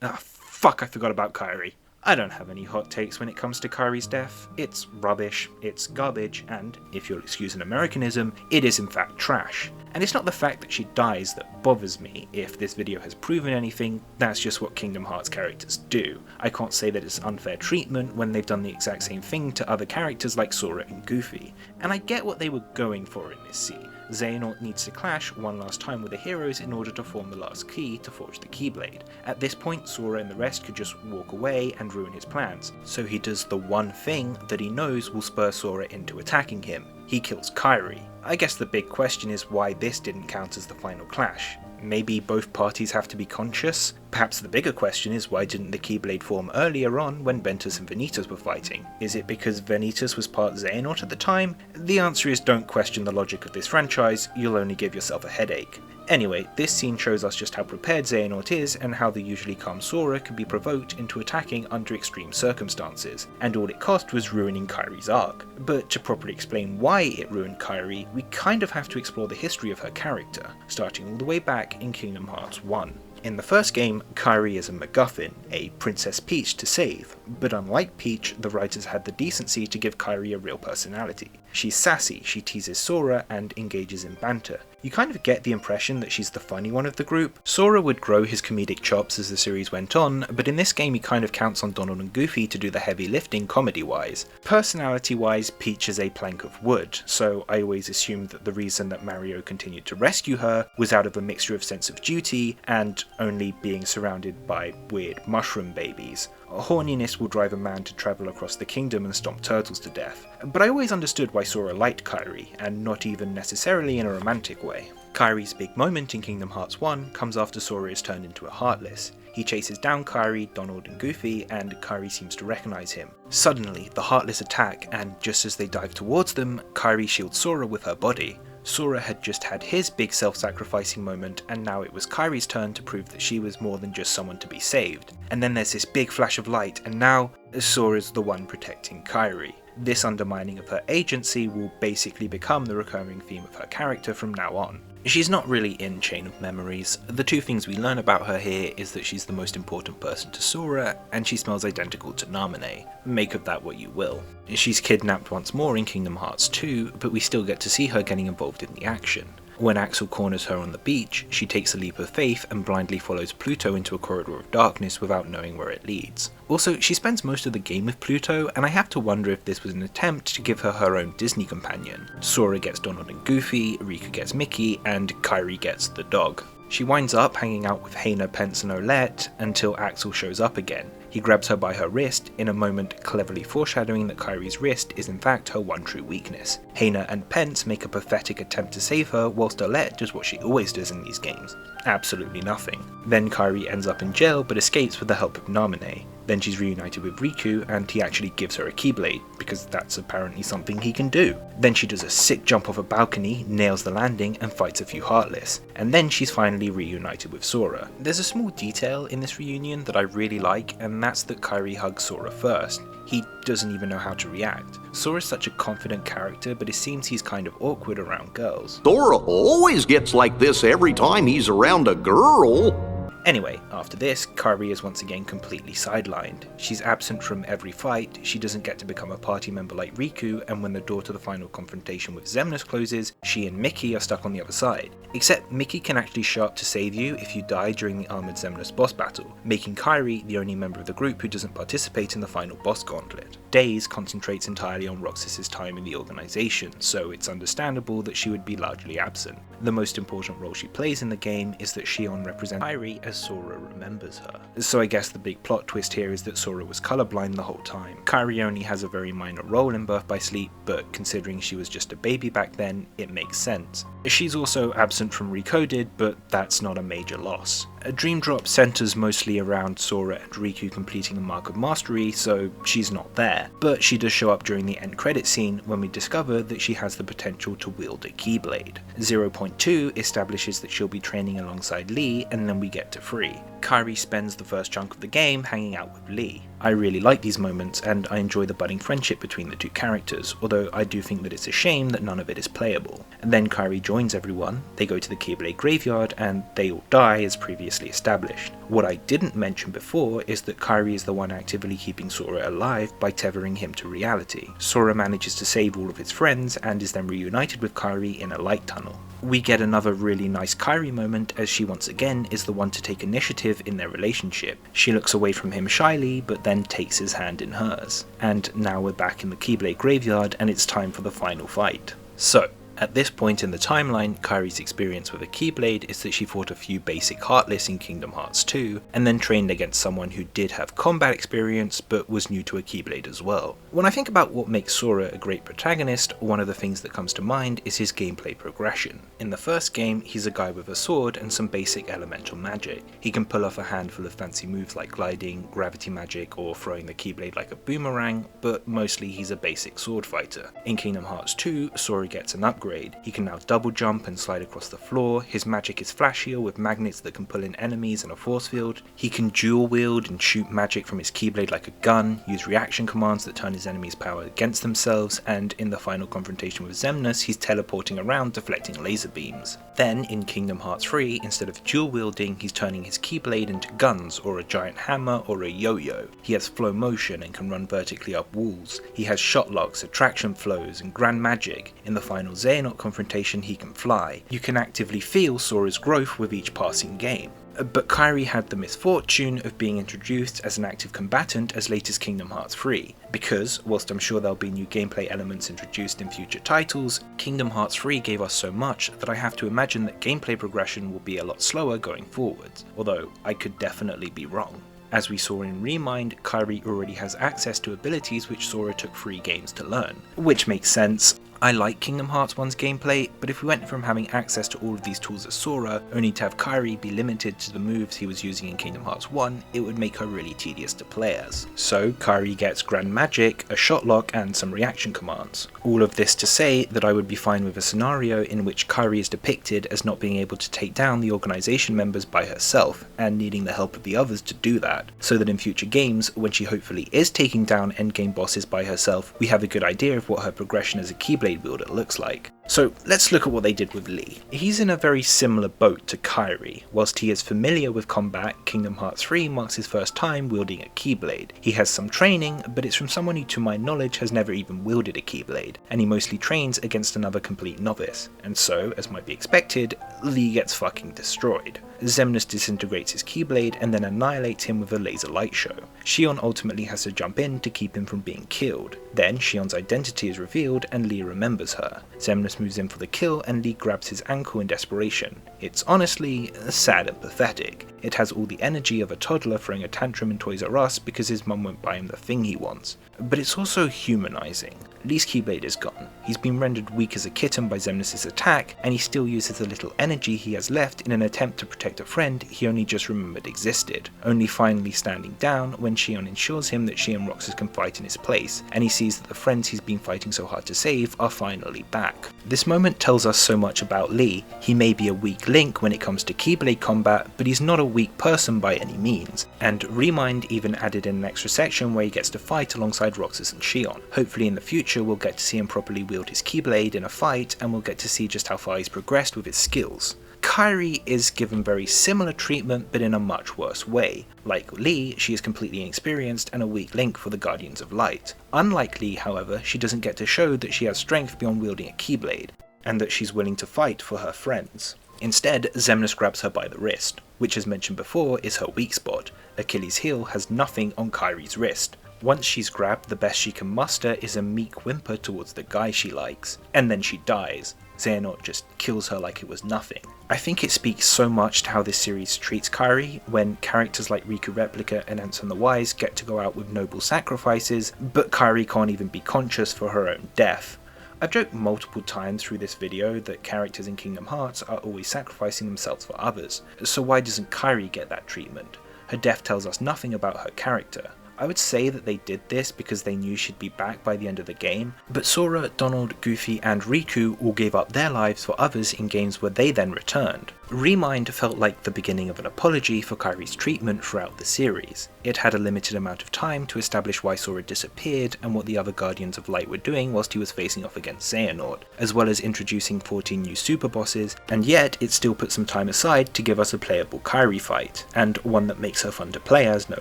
I forgot about Kairi. I don't have any hot takes when it comes to Kairi's death. It's rubbish, it's garbage, and, if you'll excuse an Americanism, it is in fact trash. And it's not the fact that she dies that bothers me. If this video has proven anything, that's just what Kingdom Hearts characters do. I can't say that it's unfair treatment when they've done the exact same thing to other characters like Sora and Goofy. And I get what they were going for in this scene. Xehanort needs to clash one last time with the heroes in order to form the last key to forge the Keyblade. At this point, Sora and the rest could just walk away and ruin his plans, so he does the one thing that he knows will spur Sora into attacking him. He kills Kairi. I guess the big question is why this didn't count as the final clash. Maybe both parties have to be conscious? Perhaps the bigger question is why didn't the Keyblade form earlier on when Ventus and Vanitas were fighting? Is it because Vanitas was part Xehanort at the time? The answer is don't question the logic of this franchise, you'll only give yourself a headache. Anyway, this scene shows us just how prepared Xehanort is and how the usually calm Sora can be provoked into attacking under extreme circumstances, and all it cost was ruining Kairi's arc. But to properly explain why it ruined Kairi, we kind of have to explore the history of her character, starting all the way back in Kingdom Hearts 1. In the first game, Kairi is a MacGuffin, a Princess Peach to save, but unlike Peach, the writers had the decency to give Kairi a real personality. She's sassy, she teases Sora, and engages in banter. You kind of get the impression that she's the funny one of the group. Sora would grow his comedic chops as the series went on, but in this game he kind of counts on Donald and Goofy to do the heavy lifting comedy-wise. Personality-wise, Peach is a plank of wood, so I always assumed that the reason that Mario continued to rescue her was out of a mixture of sense of duty and only being surrounded by weird mushroom babies. Horniness will drive a man to travel across the kingdom and stomp turtles to death. But I always understood why Sora liked Kairi, and not even necessarily in a romantic way. Kairi's big moment in Kingdom Hearts 1 comes after Sora is turned into a Heartless. He chases down Kairi, Donald and Goofy, and Kairi seems to recognise him. Suddenly, the Heartless attack, and just as they dive towards them, Kairi shields Sora with her body. Sora had just had his big self-sacrificing moment, and now it was Kairi's turn to prove that she was more than just someone to be saved. And then there's this big flash of light, and now Sora's the one protecting Kairi. This undermining of her agency will basically become the recurring theme of her character from now on. She's not really in Chain of Memories. The two things we learn about her here is that she's the most important person to Sora, and she smells identical to Naminé. Make of that what you will. She's kidnapped once more in Kingdom Hearts 2, but we still get to see her getting involved in the action. When Axel corners her on the beach, she takes a leap of faith and blindly follows Pluto into a corridor of darkness without knowing where it leads. Also, she spends most of the game with Pluto, and I have to wonder if this was an attempt to give her her own Disney companion. Sora gets Donald and Goofy, Riku gets Mickey, and Kairi gets the dog. She winds up hanging out with Hayna, Pence and Olette until Axel shows up again. He grabs her by her wrist, in a moment cleverly foreshadowing that Kairi's wrist is in fact her one true weakness. Hayna and Pence make a pathetic attempt to save her, whilst Olette does what she always does in these games. Absolutely nothing. Then Kairi ends up in jail but escapes with the help of Naminé. Then she's reunited with Riku and he actually gives her a Keyblade, because that's apparently something he can do. Then she does a sick jump off a balcony, nails the landing and fights a few Heartless. And then she's finally reunited with Sora. There's a small detail in this reunion that I really like, and that's that Kairi hugs Sora first. He doesn't even know how to react. Sora's such a confident character, but it seems he's kind of awkward around girls. Sora always gets like this every time he's around a girl. Anyway, after this, Kairi is once again completely sidelined. She's absent from every fight, she doesn't get to become a party member like Riku, and when the door to the final confrontation with Xemnas closes, she and Mickey are stuck on the other side. Except Mickey can actually show up to save you if you die during the armoured Xemnas boss battle, making Kairi the only member of the group who doesn't participate in the final boss gauntlet. Days concentrates entirely on Roxas's time in the organisation, so it's understandable that she would be largely absent. The most important role she plays in the game is that Shion represents Kairi as as Sora remembers her. So I guess the big plot twist here is that Sora was colorblind the whole time. Kairi only has a very minor role in Birth by Sleep, but considering she was just a baby back then, it makes sense. She's also absent from Recoded, but that's not a major loss. Dream Drop centers mostly around Sora and Riku completing the Mark of Mastery, so she's not there, but she does show up during the end credit scene when we discover that she has the potential to wield a Keyblade. 0.2 establishes that she'll be training alongside Lee, and then we get to 3. Kairi spends the first chunk of the game hanging out with Lee. I really like these moments, and I enjoy the budding friendship between the two characters, although I do think that it's a shame that none of it is playable. And then Kairi joins everyone, they go to the Keyblade graveyard, and they all die as previously established. What I didn't mention before is that Kairi is the one actively keeping Sora alive by tethering him to reality. Sora manages to save all of his friends and is then reunited with Kairi in a light tunnel. We get another really nice Kairi moment as she once again is the one to take initiative in their relationship. She looks away from him shyly, but then takes his hand in hers. And now we're back in the Keyblade graveyard and it's time for the final fight. So, at this point in the timeline, Kairi's experience with a Keyblade is that she fought a few basic Heartless in Kingdom Hearts 2, and then trained against someone who did have combat experience but was new to a Keyblade as well. When I think about what makes Sora a great protagonist, one of the things that comes to mind is his gameplay progression. In the first game, he's a guy with a sword and some basic elemental magic. He can pull off a handful of fancy moves like gliding, gravity magic, or throwing the Keyblade like a boomerang, but mostly he's a basic sword fighter. In Kingdom Hearts 2, Sora gets an upgrade. He can now double jump and slide across the floor, his magic is flashier with magnets that can pull in enemies and a force field, he can dual wield and shoot magic from his Keyblade like a gun, use reaction commands that turn his enemies' power against themselves, and in the final confrontation with Xemnas, he's teleporting around deflecting laser beams. Then, in Kingdom Hearts 3, instead of dual wielding, he's turning his Keyblade into guns, or a giant hammer, or a yo-yo. He has flow motion and can run vertically up walls. He has shot locks, attraction flows, and grand magic. In the final Xehanort confrontation, he can fly. You can actively feel Sora's growth with each passing game. But Kairi had the misfortune of being introduced as an active combatant as late as Kingdom Hearts 3, because, whilst I'm sure there'll be new gameplay elements introduced in future titles, Kingdom Hearts 3 gave us so much that I have to imagine that gameplay progression will be a lot slower going forwards, although I could definitely be wrong. As we saw in Remind, Kairi already has access to abilities which Sora took 3 games to learn, which makes sense. I like Kingdom Hearts 1's gameplay, but if we went from having access to all of these tools as Sora, only to have Kairi be limited to the moves he was using in Kingdom Hearts 1, it would make her really tedious to play as. So Kairi gets Grand Magic, a shot lock, and some reaction commands. All of this to say that I would be fine with a scenario in which Kairi is depicted as not being able to take down the organization members by herself, and needing the help of the others to do that, so that in future games, when she hopefully is taking down endgame bosses by herself, we have a good idea of what her progression as a Keyblade wielder looks like. So let's look at what they did with Lee. He's in a very similar boat to Kairi. Whilst he is familiar with combat, Kingdom Hearts 3 marks his first time wielding a Keyblade. He has some training, but it's from someone who to my knowledge has never even wielded a Keyblade, and he mostly trains against another complete novice. And so, as might be expected, Lee gets fucking destroyed. Xemnas disintegrates his Keyblade and then annihilates him with a laser light show. Xion ultimately has to jump in to keep him from being killed. Then Xion's identity is revealed and Lee remembers her. Xemnas moves in for the kill and Lee grabs his ankle in desperation. It's honestly sad and pathetic. It has all the energy of a toddler throwing a tantrum in Toys R Us because his mum won't buy him the thing he wants. But it's also humanizing. Lee's Keyblade is gone. He's been rendered weak as a kitten by Xemnas' attack, and he still uses the little energy he has left in an attempt to protect a friend he only just remembered existed, only finally standing down when Xion ensures him that she and Roxas can fight in his place, and he sees that the friends he's been fighting so hard to save are finally back. This moment tells us so much about Lee. He may be a weak link when it comes to Keyblade combat, but he's not a weak person by any means, and Remind even added in an extra section where he gets to fight alongside Roxas and Xion. Hopefully in the future we'll get to see him properly wield his Keyblade in a fight, and we'll get to see just how far he's progressed with his skills. Kairi is given very similar treatment but in a much worse way. Like Lee, she is completely inexperienced and a weak link for the Guardians of Light. Unlike Lee, however, she doesn't get to show that she has strength beyond wielding a Keyblade, and that she's willing to fight for her friends. Instead, Xemnas grabs her by the wrist, which as mentioned before is her weak spot. Achilles' heel has nothing on Kairi's wrist. Once she's grabbed, the best she can muster is a meek whimper towards the guy she likes, and then she dies. Xehanort just kills her like it was nothing. I think it speaks so much to how this series treats Kairi when characters like Riku Replica and Ansem the Wise get to go out with noble sacrifices, but Kairi can't even be conscious for her own death. I've joked multiple times through this video that characters in Kingdom Hearts are always sacrificing themselves for others, so why doesn't Kairi get that treatment? Her death tells us nothing about her character. I would say that they did this because they knew she'd be back by the end of the game, but Sora, Donald, Goofy and Riku all gave up their lives for others in games where they then returned. Remind felt like the beginning of an apology for Kairi's treatment throughout the series. It had a limited amount of time to establish why Sora disappeared and what the other Guardians of Light were doing whilst he was facing off against Xehanort, as well as introducing 14 new super bosses, and yet it still put some time aside to give us a playable Kairi fight, and one that makes her fun to play as no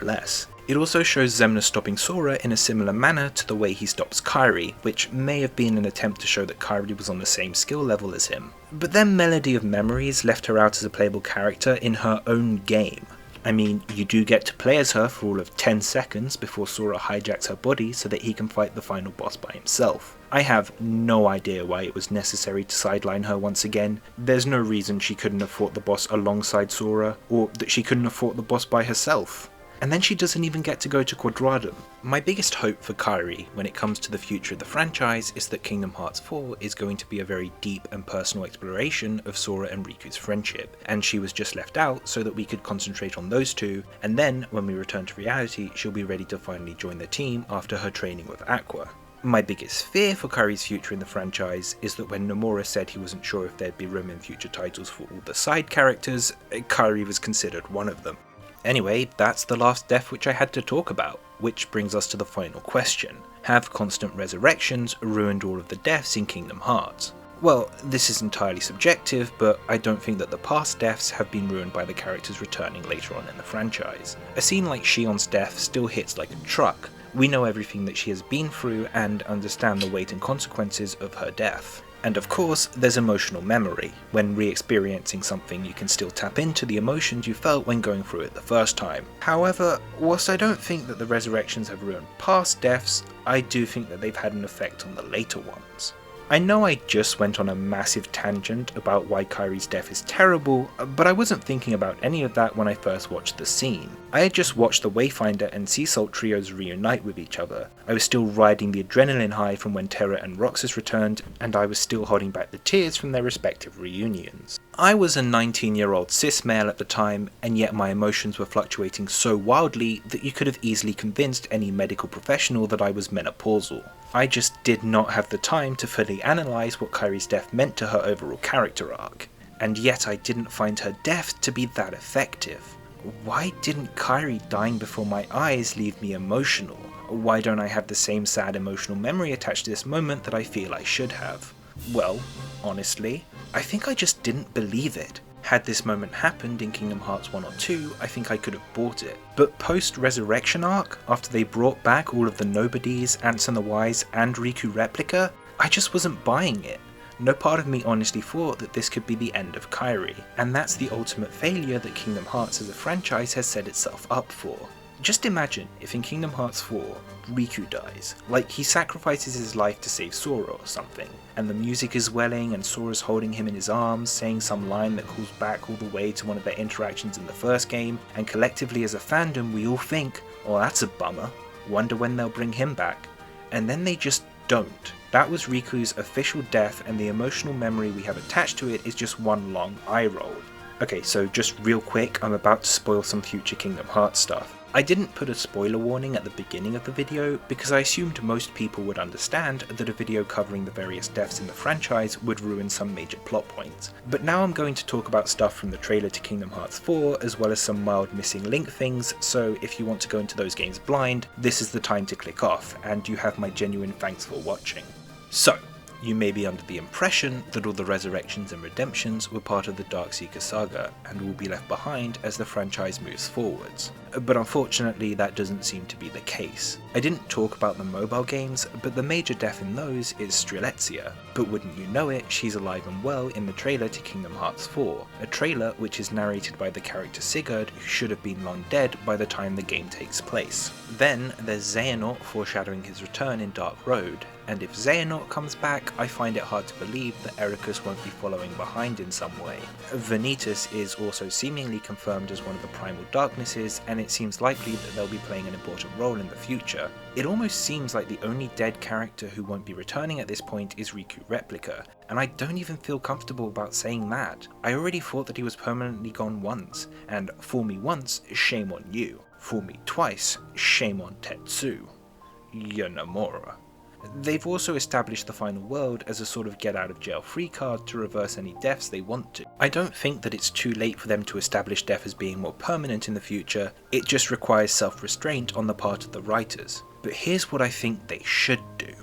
less. It also shows Xemnas stopping Sora in a similar manner to the way he stops Kairi, which may have been an attempt to show that Kairi was on the same skill level as him. But then Melody of Memories left her out as a playable character in her own game. I mean, you do get to play as her for all of 10 seconds before Sora hijacks her body so that he can fight the final boss by himself. I have no idea why it was necessary to sideline her once again. There's no reason she couldn't have fought the boss alongside Sora, or that she couldn't have fought the boss by herself. And then she doesn't even get to go to Quadradum. My biggest hope for Kairi when it comes to the future of the franchise is that Kingdom Hearts 4 is going to be a very deep and personal exploration of Sora and Riku's friendship, and she was just left out so that we could concentrate on those two, and then when we return to reality she'll be ready to finally join the team after her training with Aqua. My biggest fear for Kairi's future in the franchise is that when Nomura said he wasn't sure if there'd be room in future titles for all the side characters, Kairi was considered one of them. Anyway, that's the last death which I had to talk about, which brings us to the final question. Have constant resurrections ruined all of the deaths in Kingdom Hearts? Well, this is entirely subjective, but I don't think that the past deaths have been ruined by the characters returning later on in the franchise. A scene like Shion's death still hits like a truck. We know everything that she has been through and understand the weight and consequences of her death. And of course, there's emotional memory. When re-experiencing something, you can still tap into the emotions you felt when going through it the first time. However, whilst I don't think that the resurrections have ruined past deaths, I do think that they've had an effect on the later ones. I know I just went on a massive tangent about why Kairi's death is terrible, but I wasn't thinking about any of that when I first watched the scene. I had just watched the Wayfinder and Sea Salt trios reunite with each other. I was still riding the adrenaline high from when Terra and Roxas returned, and I was still holding back the tears from their respective reunions. I was a 19-year-old cis male at the time, and yet my emotions were fluctuating so wildly that you could have easily convinced any medical professional that I was menopausal. I just did not have the time to fully analyse what Kairi's death meant to her overall character arc, and yet I didn't find her death to be that effective. Why didn't Kairi dying before my eyes leave me emotional? Why don't I have the same sad emotional memory attached to this moment that I feel I should have? Well, honestly, I think I just didn't believe it. Had this moment happened in Kingdom Hearts 1 or 2, I think I could have bought it. But post-Resurrection arc, after they brought back all of the Nobodies, Ansem the Wise and Riku Replica, I just wasn't buying it. No part of me honestly thought that this could be the end of Kairi, and that's the ultimate failure that Kingdom Hearts as a franchise has set itself up for. Just imagine if in Kingdom Hearts 4, Riku dies, like he sacrifices his life to save Sora or something, and the music is welling and Sora's holding him in his arms, saying some line that calls back all the way to one of their interactions in the first game, and collectively as a fandom we all think, oh that's a bummer, wonder when they'll bring him back, and then they just don't. That was Riku's official death, and the emotional memory we have attached to it is just one long eye roll. Okay, so just real quick, I'm about to spoil some future Kingdom Hearts stuff. I didn't put a spoiler warning at the beginning of the video because I assumed most people would understand that a video covering the various deaths in the franchise would ruin some major plot points. But now I'm going to talk about stuff from the trailer to Kingdom Hearts 4 as well as some mild missing link things, so if you want to go into those games blind, this is the time to click off, and you have my genuine thanks for watching. So, you may be under the impression that all the resurrections and redemptions were part of the Darkseeker saga and will be left behind as the franchise moves forwards. but unfortunately that doesn't seem to be the case. I didn't talk about the mobile games, but the major death in those is Streletsia. But wouldn't you know it, she's alive and well in the trailer to Kingdom Hearts 4, a trailer which is narrated by the character Sigurd, who should have been long dead by the time the game takes place. Then there's Xehanort foreshadowing his return in Dark Road, and if Xehanort comes back, I find it hard to believe that Ericus won't be following behind in some way. Vanitas is also seemingly confirmed as one of the Primal Darknesses, and it seems likely that they'll be playing an important role in the future. It almost seems like the only dead character who won't be returning at this point is Riku Replica, and I don't even feel comfortable about saying that. I already thought that he was permanently gone once, and fool me once, shame on you. Fool me twice, shame on Tetsu. Yanamura. They've also established the final world as a sort of get out of jail free card to reverse any deaths they want to. I don't think that it's too late for them to establish death as being more permanent in the future, it just requires self-restraint on the part of the writers. But here's what I think they should do.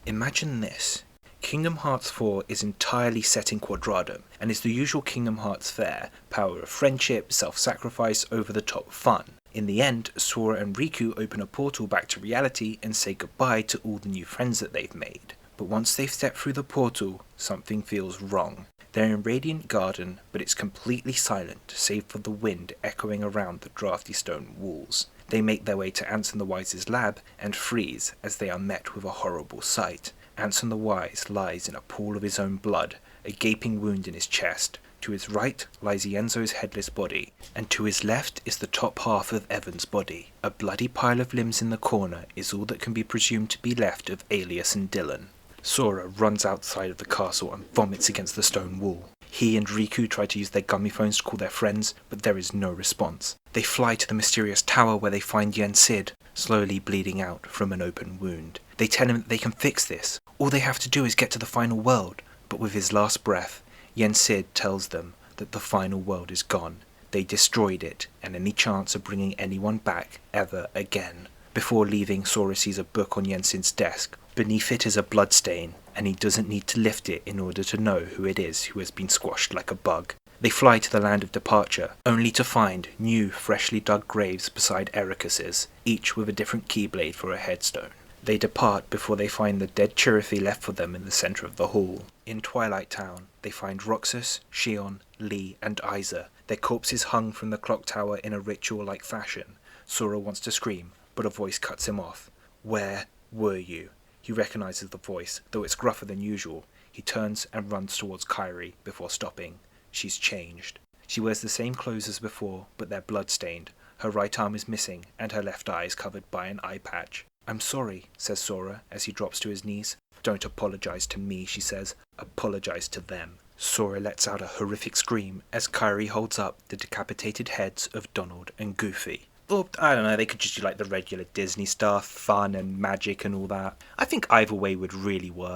Imagine this. Kingdom Hearts 4 is entirely set in Quadradum, and is the usual Kingdom Hearts fare, power of friendship, self-sacrifice, over-the-top fun. In the end, Sora and Riku open a portal back to reality and say goodbye to all the new friends that they've made. But once they've stepped through the portal, something feels wrong. They're in Radiant Garden, but it's completely silent, save for the wind echoing around the drafty stone walls. They make their way to Anson the Wise's lab and freeze as they are met with a horrible sight. Anson the Wise lies in a pool of his own blood, a gaping wound in his chest. To his right lies Ienzo's headless body, and to his left is the top half of Evan's body. A bloody pile of limbs in the corner is all that can be presumed to be left of Alias and Dylan. Sora runs outside of the castle and vomits against the stone wall. He and Riku try to use their gummy phones to call their friends, but there is no response. They fly to the mysterious tower where they find Yen Sid, slowly bleeding out from an open wound. They tell him that they can fix this. All they have to do is get to the final world. But with his last breath, Yen Sid tells them that the final world is gone. They destroyed it, and any chance of bringing anyone back ever again. Before leaving, Sora sees a book on Yen Sid's desk. Beneath it is a bloodstain, and he doesn't need to lift it in order to know who it is who has been squashed like a bug. They fly to the land of departure, only to find new, freshly dug graves beside Ericus's, each with a different keyblade for a headstone. They depart before they find the dead Chirithy left for them in the centre of the hall. In Twilight Town, they find Roxas, Shion, Lee, and Isa, their corpses hung from the clock tower in a ritual-like fashion. Sora wants to scream, but a voice cuts him off. Where were you? He recognises the voice, though it's gruffer than usual. He turns and runs towards Kairi before stopping. She's changed. She wears the same clothes as before, but they're blood-stained. Her right arm is missing, and her left eye is covered by an eye patch. I'm sorry, says Sora as he drops to his knees. Don't apologise to me, she says. Apologise to them. Sora lets out a horrific scream as Kairi holds up the decapitated heads of Donald and Goofy. Or, I don't know, they could just do like the regular Disney stuff, fun and magic and all that. I think either way would really work.